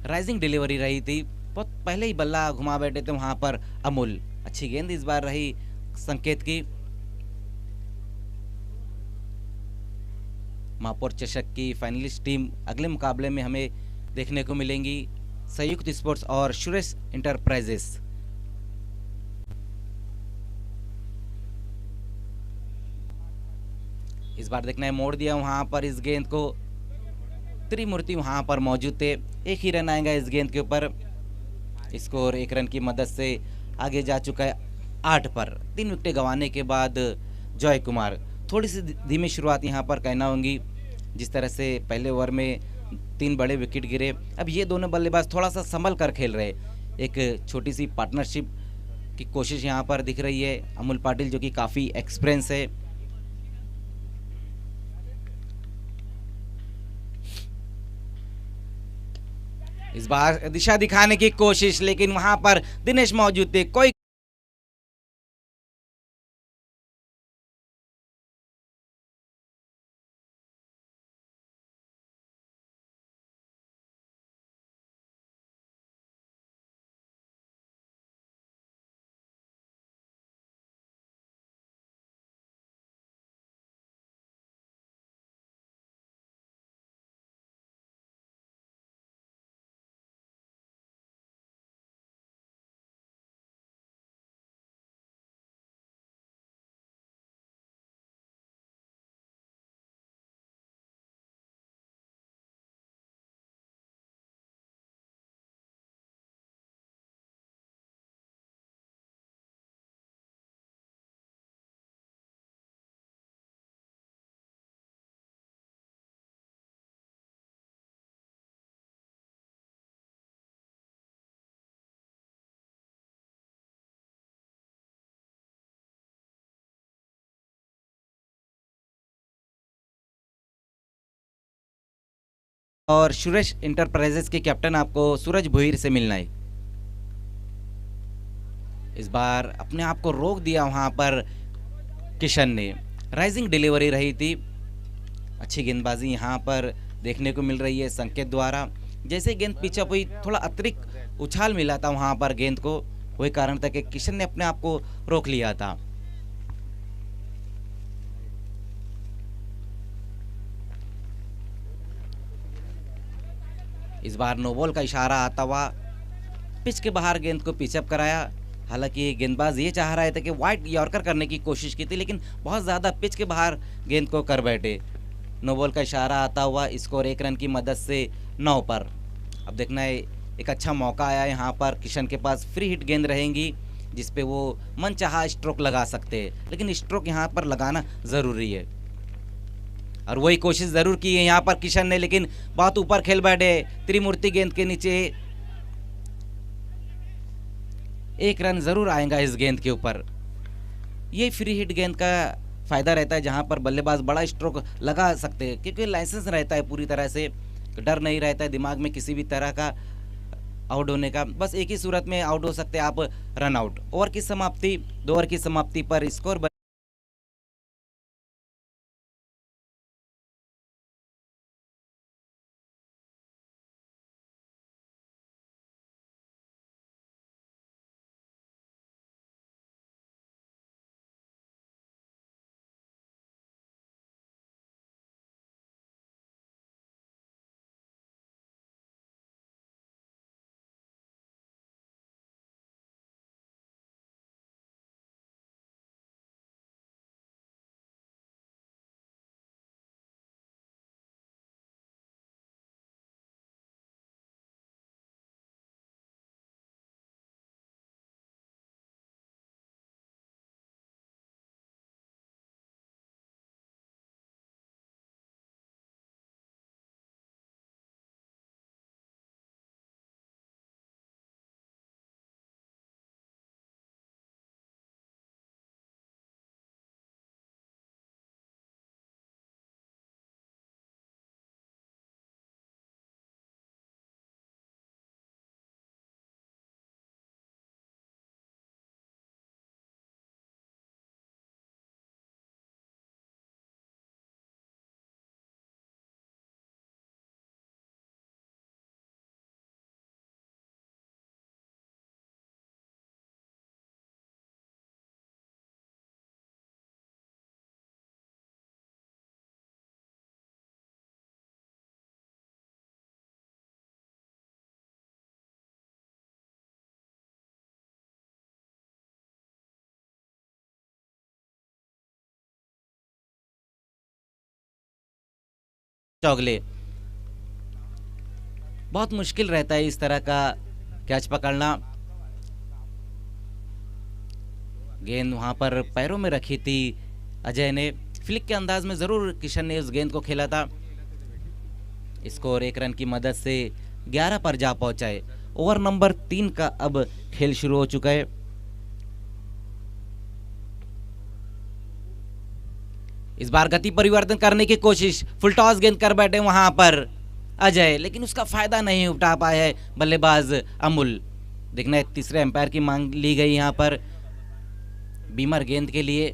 राइजिंग डिलीवरी रही थी, बहुत पहले ही बल्ला घुमा बैठे थे वहाँ पर अमूल। अच्छी गेंद इस बार रही संकेत की। महापौर चषक की फाइनलिस्ट टीम अगले मुकाबले में हमें देखने को मिलेंगी संयुक्त स्पोर्ट्स और सुरेश इंटरप्राइजेस। इस बार देखना है मोड़ दिया वहां पर इस गेंद को, त्रिमूर्ति वहां पर मौजूद थे। एक ही रन आएगा इस गेंद के ऊपर। स्कोर 1 रन की मदद से आगे जा चुका है 8 पर। 3 विकेटें गंवाने के बाद जॉय कुमार, थोड़ी सी धीमी शुरुआत यहां पर कहना होंगी। जिस तरह से पहले ओवर में 3 बड़े विकेट गिरे, अब ये दोनों बल्लेबाज थोड़ा सा संभल कर खेल रहे। एक छोटी सी पार्टनरशिप की कोशिश यहाँ पर दिख रही है। अमूल पाटिल जो कि काफ़ी एक्सपीरियंस है। इस बार दिशा दिखाने की कोशिश, लेकिन वहां पर दिनेश मौजूद थे। कोई और सुरेश इंटरप्राइजेस के कैप्टन आपको सूरज भोईर से मिलना है। इस बार अपने आप को रोक दिया वहां पर किशन ने। राइजिंग डिलीवरी रही थी। अच्छी गेंदबाजी यहाँ पर देखने को मिल रही है संकेत द्वारा। जैसे गेंद पिचअप हुई, थोड़ा अतिरिक्त उछाल मिला था वहां पर गेंद को, वही कारण था कि किशन ने अपने आप को रोक लिया था। इस बार नो बॉल का इशारा आता हुआ पिच के बाहर गेंद को पिचअप कराया। हालांकि गेंदबाज ये चाह रहा था कि वाइड यॉर्कर करने की कोशिश की थी, लेकिन बहुत ज़्यादा पिच के बाहर गेंद को कर बैठे। नो बॉल का इशारा आता हुआ स्कोर 1 रन की मदद से 9 पर। अब देखना है, एक अच्छा मौका आया यहाँ पर। किशन के पास फ्री हिट गेंद रहेंगी जिसपे वो मनचाहा स्ट्रोक लगा सकते हैं, लेकिन स्ट्रोक यहाँ पर लगाना ज़रूरी है और वही कोशिश ज़रूर की है यहाँ पर किशन ने, लेकिन बहुत ऊपर खेल बैठे त्रिमूर्ति गेंद के नीचे। 1 रन ज़रूर आएगा इस गेंद के ऊपर। ये फ्री हिट गेंद का फ़ायदा रहता है जहाँ पर बल्लेबाज बड़ा स्ट्रोक लगा सकते हैं, क्योंकि लाइसेंस रहता है पूरी तरह से, डर नहीं रहता है दिमाग में किसी भी तरह का आउट होने का। बस एक ही सूरत में आउट हो सकते हैं आप, रन आउट। ओवर की समाप्ति, 2 ओवर की समाप्ति पर स्कोर चौगले। बहुत मुश्किल रहता है इस तरह का कैच पकड़ना। गेंद वहां पर पैरों में रखी थी अजय ने, फ्लिक के अंदाज में जरूर किशन ने उस गेंद को खेला था। स्कोर 1 रन की मदद से 11 पर जा पहुंचा है। ओवर नंबर 3 का अब खेल शुरू हो चुका है। इस बार गति परिवर्तन करने की कोशिश, फुल टॉस गेंद कर बैठे वहां पर अजय, लेकिन उसका फायदा नहीं उठा पाया है बल्लेबाज अमूल। देखना है तीसरे अंपायर की मांग ली गई यहां पर बीमर गेंद के लिए।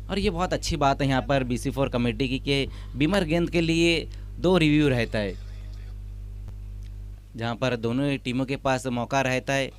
और ये बहुत अच्छी बात है यहाँ पर BC4 कमेटी की कि बीमर गेंद के लिए 2 रिव्यू रहता है, जहां पर दोनों टीमों के पास मौका रहता है।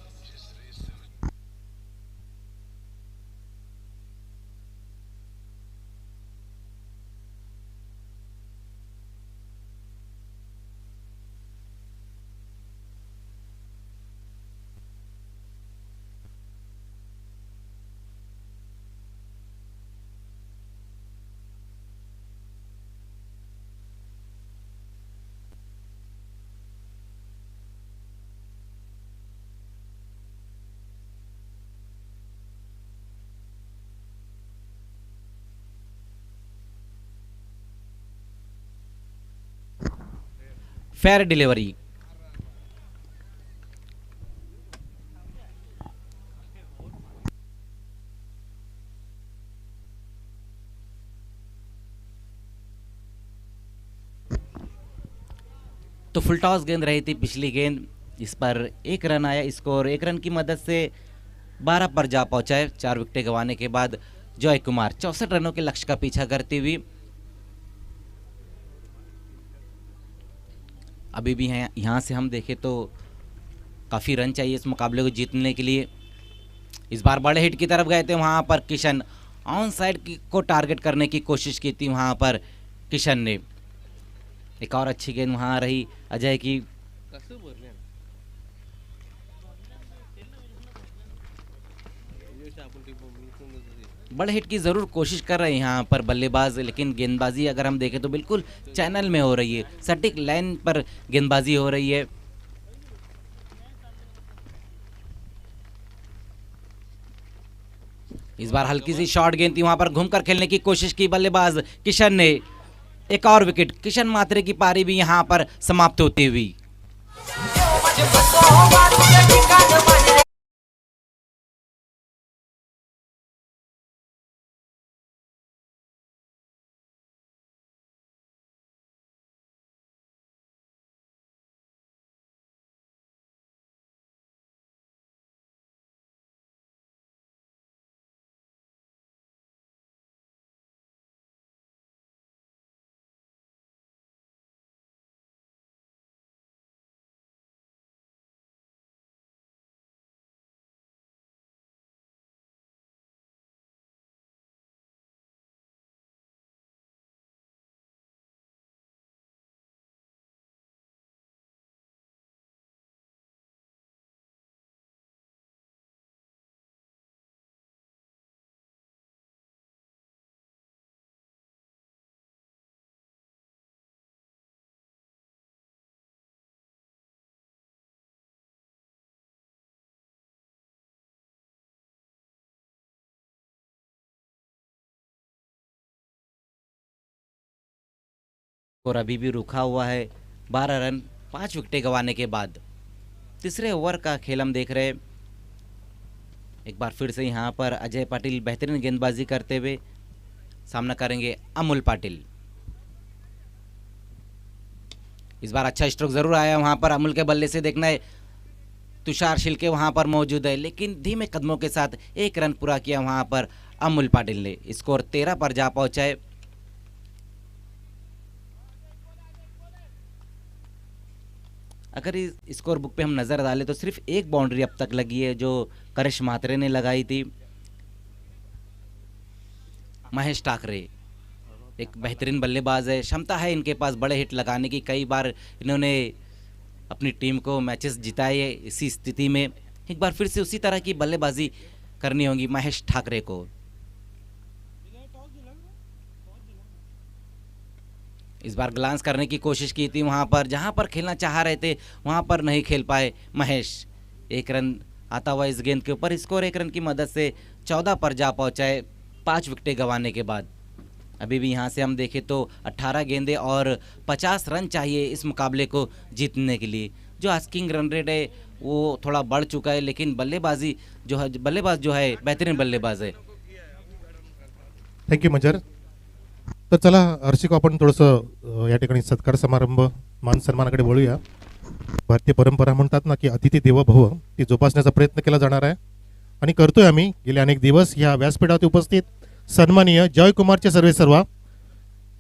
Fair delivery. तो फुल टॉस गेंद रही थी पिछली गेंद, इस पर 1 रन आया। स्कोर 1 रन की मदद से 12 पर जा पहुंचा है। 4 विकेटें गंवाने के बाद जॉय कुमार 64 रनों के लक्ष्य का पीछा करती हुई अभी भी हैं। यहाँ से हम देखें तो काफ़ी रन चाहिए इस मुकाबले को जीतने के लिए। इस बार बड़े हिट की तरफ गए थे वहाँ पर किशन, ऑन साइड को टारगेट करने की कोशिश की थी वहाँ पर किशन ने। एक और अच्छी गेंद वहाँ रही अजय की। बड़े हिट की ज़रूर कोशिश कर रहे हैं यहाँ पर बल्लेबाज, लेकिन गेंदबाजी अगर हम देखें तो बिल्कुल चैनल में हो रही है, सटीक लाइन पर गेंदबाजी हो रही है। इस बार हल्की सी शॉर्ट गेंद थी, वहां पर घूमकर खेलने की कोशिश की बल्लेबाज किशन ने। एक और विकेट, किशन मात्रे की पारी भी यहां पर समाप्त होती हुई। और अभी भी रुका हुआ है 12 रन 5 विकेटें गंवाने के बाद। तीसरे ओवर का खेल हम देख रहे हैं। एक बार फिर से यहाँ पर अजय पाटिल बेहतरीन गेंदबाजी करते हुए सामना करेंगे अमूल पाटिल। इस बार अच्छा स्ट्रोक जरूर आया वहाँ पर अमूल के बल्ले से। देखना है तुषार शिल्के वहाँ पर मौजूद है, लेकिन धीमे कदमों के साथ 1 रन पूरा किया वहाँ पर अमूल पाटिल ने। स्कोर 13 पर जा पहुँचा है। अगर इस स्कोर बुक पे हम नज़र डालें तो सिर्फ 1 बाउंड्री अब तक लगी है, जो करिश म्हात्रे ने लगाई थी। महेश ठाकरे एक बेहतरीन बल्लेबाज है, क्षमता है इनके पास बड़े हिट लगाने की। कई बार इन्होंने अपनी टीम को मैचेस जिताए है। इसी स्थिति में एक बार फिर से उसी तरह की बल्लेबाजी करनी होगी महेश ठाकरे को। इस बार ग्लांस करने की कोशिश की थी वहाँ पर, जहाँ पर खेलना चाह रहे थे वहाँ पर नहीं खेल पाए महेश। एक रन आता हुआ इस गेंद के ऊपर, स्कोर 1 रन की मदद से 14 पर जा पहुँचाए 5 विकेटें गंवाने के बाद। अभी भी यहाँ से हम देखें तो 18 गेंदें और 50 रन चाहिए इस मुकाबले को जीतने के लिए। जो आस्किंग रन रेट है वो थोड़ा बढ़ चुका है, लेकिन बल्लेबाज जो है बेहतरीन बल्लेबाज है।
थँक्यू मंजर. तर चला हर्षिको, आपण थोडंसं या ठिकाणी सत्कार समारंभ मान सन्मानाकडे वळूया. भारतीय परंपरा म्हणतात ना की अतिथी देवो भव, ती जोपासण्याचा प्रयत्न केला जाणार आहे आणि करतोय आम्ही. गेले अनेक दिवस या व्यासपीठावरती उपस्थित सन्माननीय जयकुमारचे सर्वेसर्वा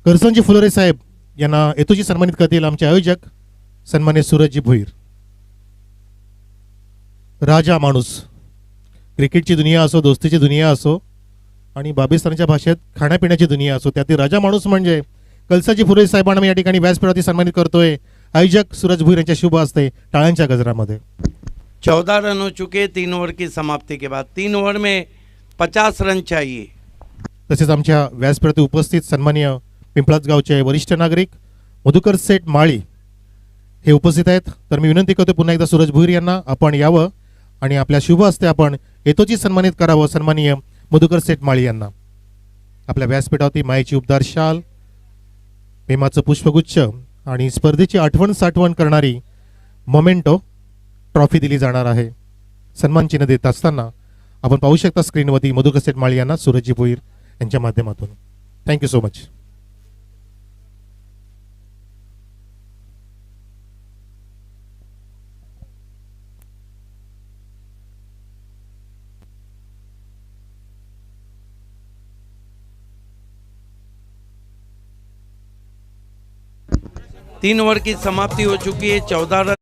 करसनजी फुलोरे साहेब यांना हेतूची सन्मानित करतील आमचे आयोजक सन्मान्य सूरजजी भोईर. राजा माणूस, क्रिकेटची दुनिया असो, दोस्तीची दुनिया असो आणि बाबिस्तानच्या भाषेत खाण्यापिण्याची दुनिया असो, त्यातील राजा माणूस म्हणजे कलसाजी फुलोरे साहेबांना मी या ठिकाणी व्यासपीठावरती सन्मानित करतोय. आयोजक सूरज भोईर यांच्या शुभ हस्ते टाळ्यांच्या गजरामध्ये.
14 रन हो चुके 3 ओवर की समाप्ति के बाद. 3 ओवर में 50 रन चाहिए.
तसेच आमच्या व्यासपीठावरती उपस्थित सन्माननीय पिंपळाच गावचे वरिष्ठ नागरिक मधुकर सेठ माळी हे उपस्थित आहेत. तर मी विनंती करतो पुन्हा एकदा सूरज भोईर यांना आपण यावं आणि आपल्या शुभ हस्ते आपण हेतूची सन्मानित करावं सन्माननीय मधुकर सेठ माळी यांना. आपल्या व्यासपीठावरती मायेची उबदार शाल, प्रेमाचं पुष्पगुच्छ आणि स्पर्धेची आठवण साठवण करणारी मोमेंटो ट्रॉफी दिली जाणार आहे. सन्मान चिन्ह देत असताना आपण पाहू शकता स्क्रीनवरती मधुकर सेठ माळी यांना सूरजजी भोईर यांच्या माध्यमातून. Thank you so much.
तीन ओवर की समाप्ति हो चुकी है. 14 रन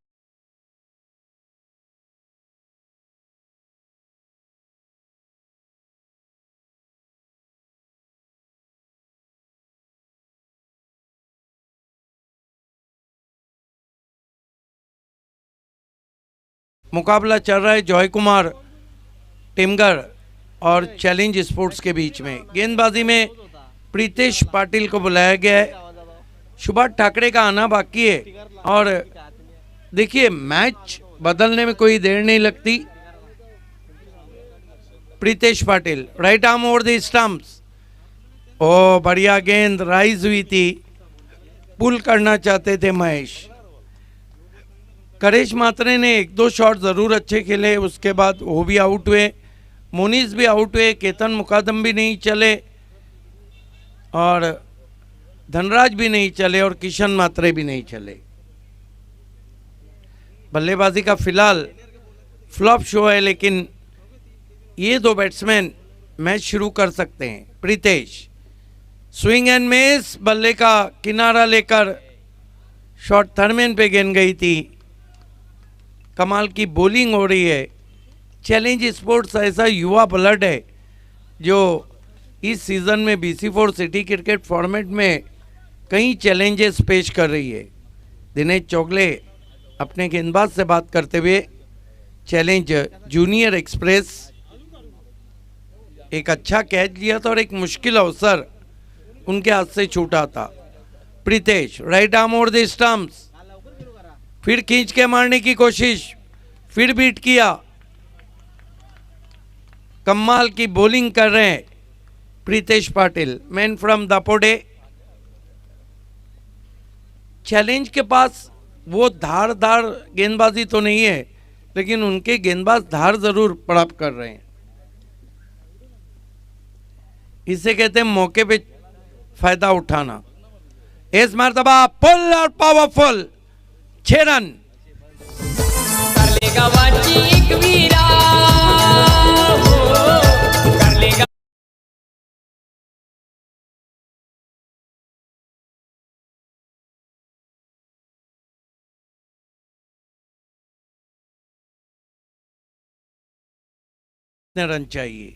मुकाबला चल रहा है जॉय कुमार टेमगर और चैलेंज स्पोर्ट्स के बीच में. गेंदबाजी में प्रीतेश पाटिल को बुलाया गया है. सुभाष ठाकरे का आना बाकी है और देखिए मैच बदलने में कोई देर नहीं लगती. Pritesh Patil right arm over the stumps. ओ बढ़िया गेंद राइज हुई थी. पुल करना चाहते थे महेश. करेश मात्रे ने 1-2 शॉट ज़रूर अच्छे खेले, उसके बाद वो भी आउट हुए. मोनीस भी आउट हुए. केतन मुकादम भी नहीं चले और धनराज भी नहीं चले और किशन मात्रे भी नहीं चले. बल्लेबाजी का फिलहाल फ्लॉप शो है, लेकिन ये 2 बैट्समैन मैच शुरू कर सकते हैं. प्रीतेश स्विंग एंड मिस, बल्ले का किनारा लेकर शॉट थर्मेन पे गेंद गई थी. कमाल की बॉलिंग हो रही है. चैलेंज स्पोर्ट्स ऐसा युवा ब्लड है जो इस सीज़न में BC4 सिटी क्रिकेट फॉर्मेट में कई चैलेंजेस पेश कर रही है. दिनेश चौगले अपने गेंदबाज से बात करते हुए चैलेंज जूनियर एक्सप्रेस एक अच्छा कैच लिया था और एक मुश्किल अवसर उनके हाथ से छूटा था. Pritesh right arm over the stumps, फिर खींच के मारने की कोशिश, फिर बीट किया. कमाल की बॉलिंग कर रहे हैं Pritesh Patil, man from Dapode. Challenge के पास वो धारदार गेंदबाजी तो नहीं है, लेकिन उनके गेंदबाज धार जरूर प्राप्त कर रहे हैं. इसे कहते हैं मौके पे फायदा उठाना. इस मर्तबा पुल और पावरफुल 6 रन. रन चाहिए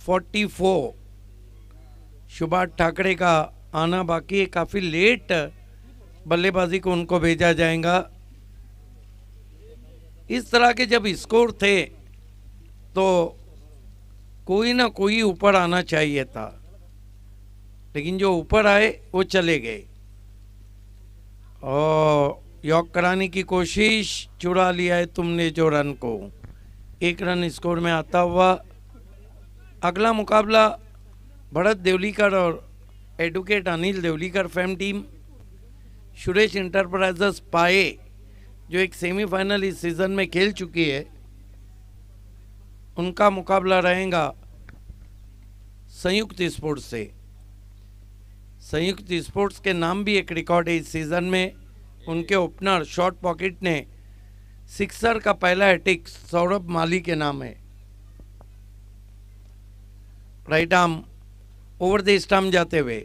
44. सुभाष ठाकरे का आना बाकी है. काफी लेट बल्लेबाजी को उनको भेजा जाएगा. इस तरह के जब स्कोर थे तो कोई ना कोई ऊपर आना चाहिए था. लेकिन जो ऊपर आए वो चले गए और यॉक कराने की कोशिश, चुरा लिया है तुमने जो रन को। 1 रन स्कोर में आता हुआ अगला मुकाबला भरत देवलीकर और advocate Anil Devlikar fame team, Suresh Enterprises Paye जो एक सेमीफाइनल इस सीजन में खेल चुकी है, उनका मुकाबला रहेगा संयुक्त स्पोर्ट्स से। संयुक्त स्पोर्ट्स के नाम भी एक रिकॉर्ड है इस सीजन में। उनके ओपनर शॉर्ट पॉकेट ने सिक्सर का पहला हैट्रिक सौरभ माली के नाम है। Right arm over the stump जाते हुए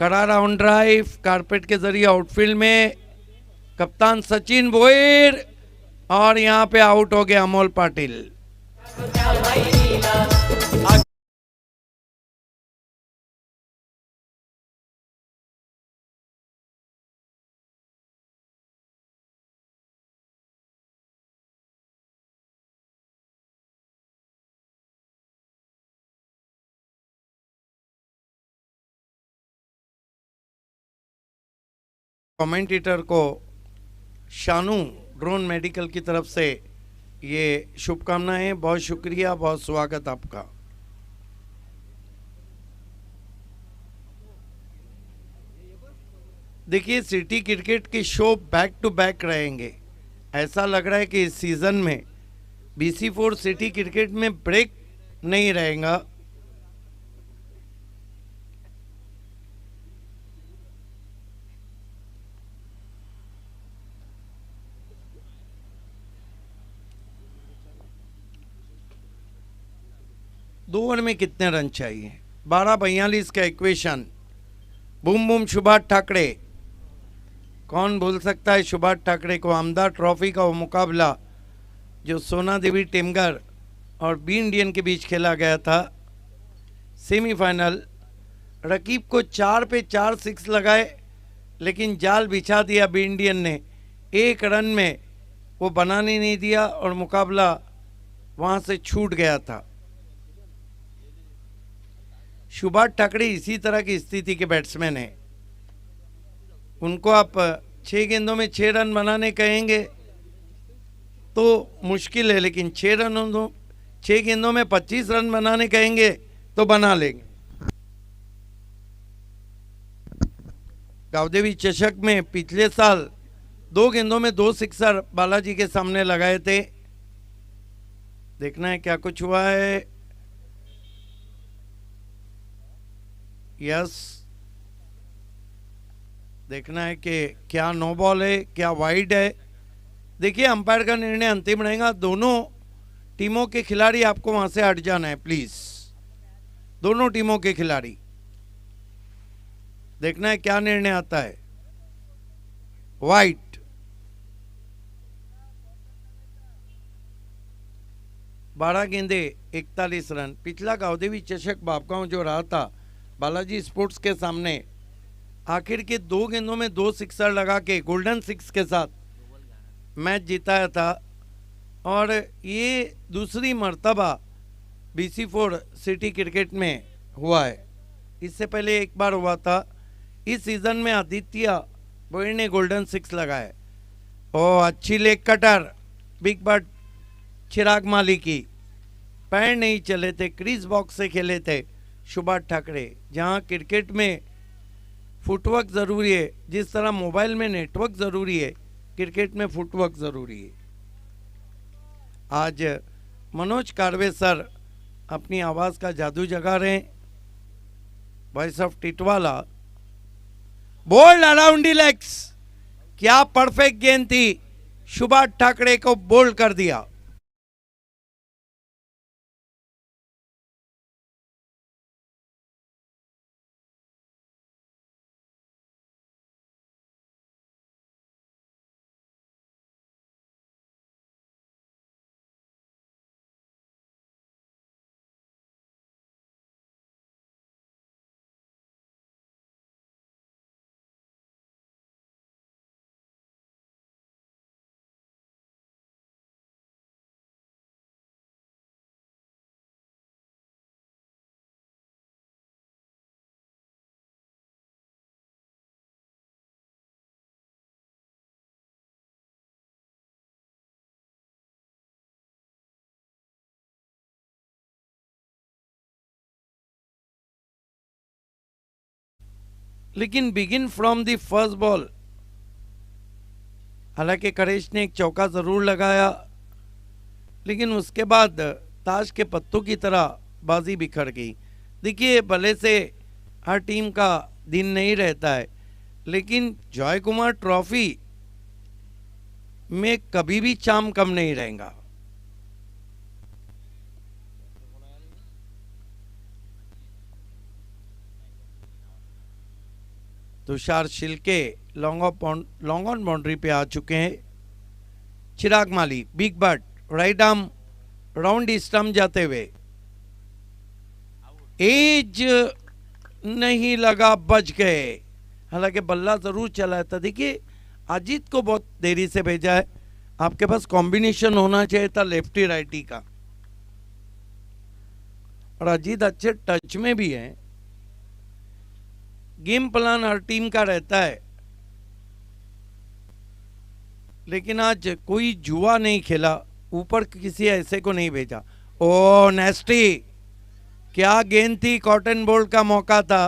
करारा ऑन ड्राइव, कारपेट के जरिए आउटफील्ड में कप्तान सचिन भोईर, और यहां पे आउट हो गया अमोल पाटिल। कमेंटेटर को शानू ड्रोन मेडिकल की तरफ से ये शुभकामनाएं, बहुत शुक्रिया, बहुत स्वागत आपका। देखिए सिटी क्रिकेट की शो बैक टू बैक रहेंगे। ऐसा लग रहा है कि इस सीजन में BC4 सिटी क्रिकेट में ब्रेक नहीं रहेगा। दो ओवर में कितने रन चाहिए? 12-42 का equation. Boom boom Subhash Thackeray, कौन भूल सकता है सुभाष ठाकरे को। आमदार ट्रॉफी का वो मुकाबला जो सोना देवी टेमगर और बी इंडियन के बीच खेला गया था, सेमीफाइनल। रकीब को 4 पे 4 6 लगाए, लेकिन जाल बिछा दिया बी इंडियन ने। 1 रन में वो बनाने नहीं दिया और मुकाबला वहाँ से छूट गया था। सुभाष ठाकरे इसी तरह की स्थिति के बैट्समैन हैं। उनको आप 6 गेंदों में 6 रन बनाने कहेंगे तो मुश्किल है, लेकिन 6 गेंदों में 25 रन बनाने कहेंगे तो बना लेंगे। गावदेवी चषक में पिछले साल 2 गेंदों में 2 सिक्सर बालाजी के सामने लगाए थे। देखना है क्या कुछ हुआ है। यस, देखना है कि क्या नो बॉल है, क्या वाइड है। देखिए अंपायर का निर्णय अंतिम रहेगा। दोनों टीमों के खिलाड़ी आपको वहां से हट जाना है प्लीज। दोनों टीमों के खिलाड़ी, देखना है क्या निर्णय आता है। वाइट, बारह गेंदे 41 रन। पिछला गावदेवी चषक बापगांव जो रहा था बालाजी स्पोर्ट्स के सामने, आखिर के 2 गेंदों में 2 सिक्सर लगा के गोल्डन 6 के साथ मैच जिताया था। और ये दूसरी मर्तबा BC4 सिटी क्रिकेट में हुआ है। इससे पहले एक बार हुआ था। इस सीजन में आदित्य बोयर ने गोल्डन 6 लगाए। ओ अच्छी leg cutter, big but Chirag माली की। पैर नहीं चले थे, क्रीज बॉक्स से खेले थे सुभाष ठाकरे। जहां क्रिकेट में फुटवर्क ज़रूरी है, जिस तरह मोबाइल में नेटवर्क ज़रूरी है, क्रिकेट में फुटवर्क ज़रूरी है। आज मनोज कार्वे सर अपनी आवाज़ का जादू जगा रहे हैं। Voice of Titwala, bowled around the legs. क्या परफेक्ट गेंद थी, सुभाष ठाकरे को बोल्ड कर दिया। लेकिन begin from the first ball, हालांकि करेश ने एक चौका ज़रूर लगाया, लेकिन उसके बाद ताश के पत्तों की तरह बाजी बिखर गई। देखिए, भले से हर टीम का दिन नहीं रहता है, लेकिन जॉय कुमार ट्रॉफी में कभी भी चाम कम नहीं रहेगा। Tushar Shilke long on boundary पे आ चुके हैं। Chirag Mali big but right arm round stump जाते हुए, एज नहीं लगा, बच गए। हालांकि बल्ला जरूर चला था। देखिए, अजीत को बहुत देरी से भेजा है। आपके पास कॉम्बिनेशन होना चाहिए था लेफ्टी राइटी का, और अजीत अच्छे टच में भी है। गेम प्लान हर टीम का रहता है, लेकिन आज कोई जुआ नहीं खेला, ऊपर किसी ऐसे को नहीं भेजा। ओ नेस्टी, क्या गेंद थी, कॉटन बोल्ट का मौका था,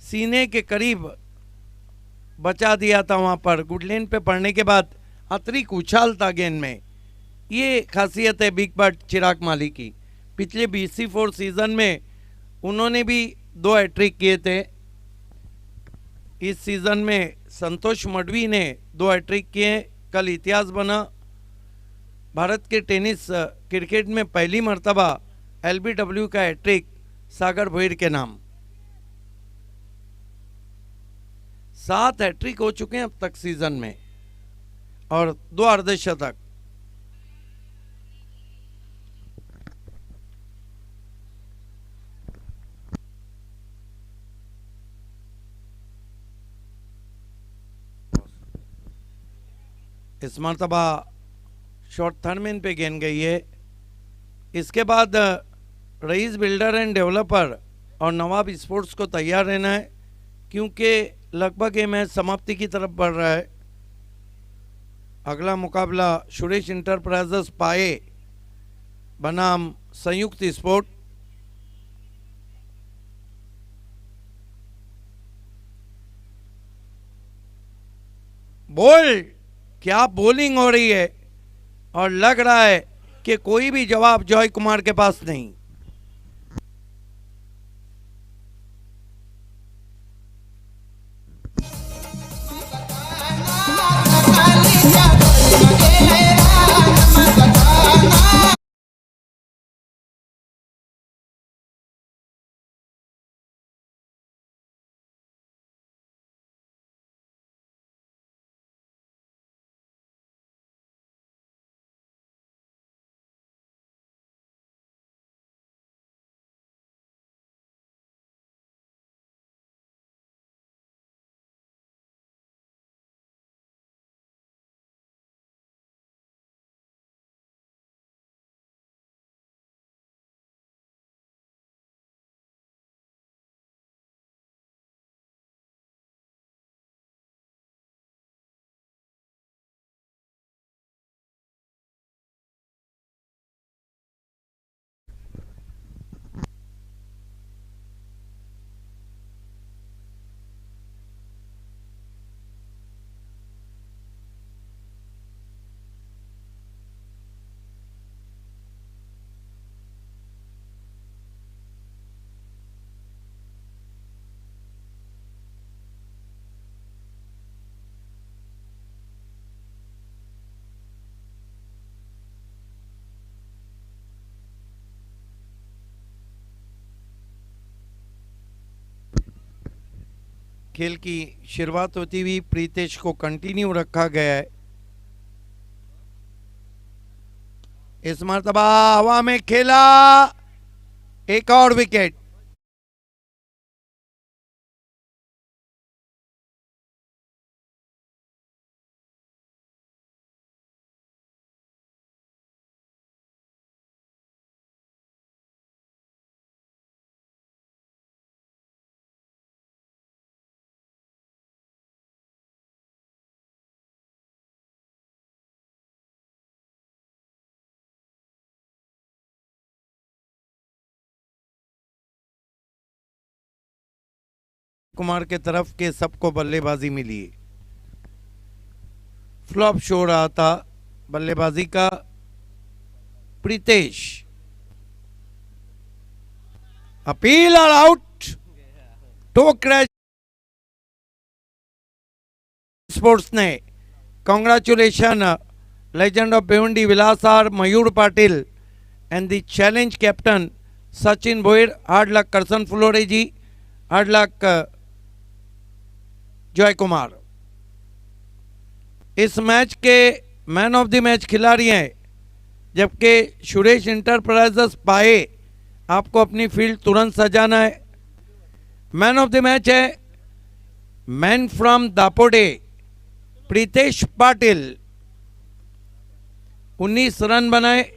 सीने के करीब बचा दिया था वहां पर। गुडलेन पे पड़ने के बाद अतिरिक्त उछाल था गेंद में। ये खासियत है बिग बट चिराग माली की। पिछले BC4 सीजन में उन्होंने भी 2 हैट्रिक किए थे। इस सीजन में संतोष मडवी ने 2 हैट्रिक किए। कल इतिहास बना। भारत के टेनिस क्रिकेट में पहली मर्तबा LBW का हैट्रिक सागर भोईर के नाम। 7 हैट्रिक हो चुके हैं अब तक सीजन में, और 2 अर्धशतक। इस मरतबा शॉर्ट थर्डमैन पे गेंद गई है। इसके बाद रईस बिल्डर एंड डेवलपर और नवाब स्पोर्ट्स को तैयार रहना है, क्योंकि लगभग ये मैच समाप्ति की तरफ बढ़ रहा है। अगला मुकाबला सुरेश इंटरप्राइजेस पाए बनाम संयुक्त स्पोर्ट। बोल, क्या बॉलिंग हो रही है, और लग रहा है कि कोई भी जवाब जॉय कुमार के पास नहीं। खेल की शुरुआत होती हुई प्रीतेश को कंटिन्यू रखा गया है। इस मरतबा हवा में खेला, एक और विकेट। कुमार के तरफ के सबको बल्लेबाजी मिली है। फ्लॉप शो रहा था बल्लेबाजी का। प्रीतेश अपील और आउट। टो क्रैच स्पोर्ट्स ने congratulation legend of Bhiwandi Vilasar Mayur Patil and the challenge captain Sachin Bhoir. Hard luck Karsan Fulore ji, hard luck Joy Kumar. इस मैच के मैन ऑफ द मैच खिलाड़ी हैं, जबकि सुरेश इंटरप्राइजेस पाए आपको अपनी फील्ड तुरंत सजाना है। मैन ऑफ द मैच है man from Dapode Pritesh Patil, 19 run बनाए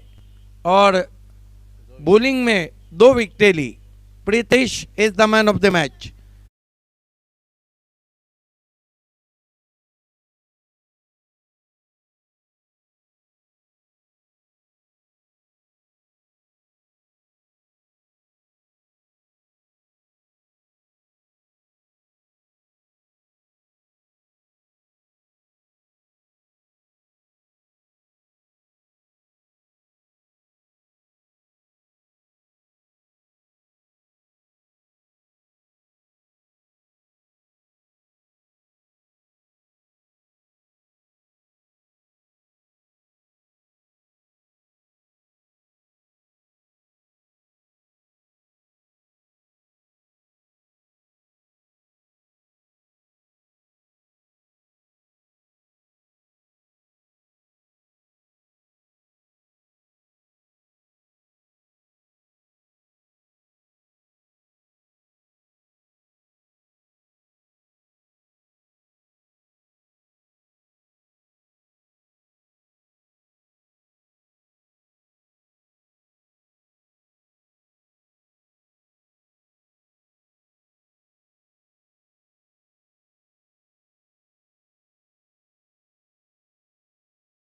और बॉलिंग में 2 विकेटें ली। Pritesh is the man of the match.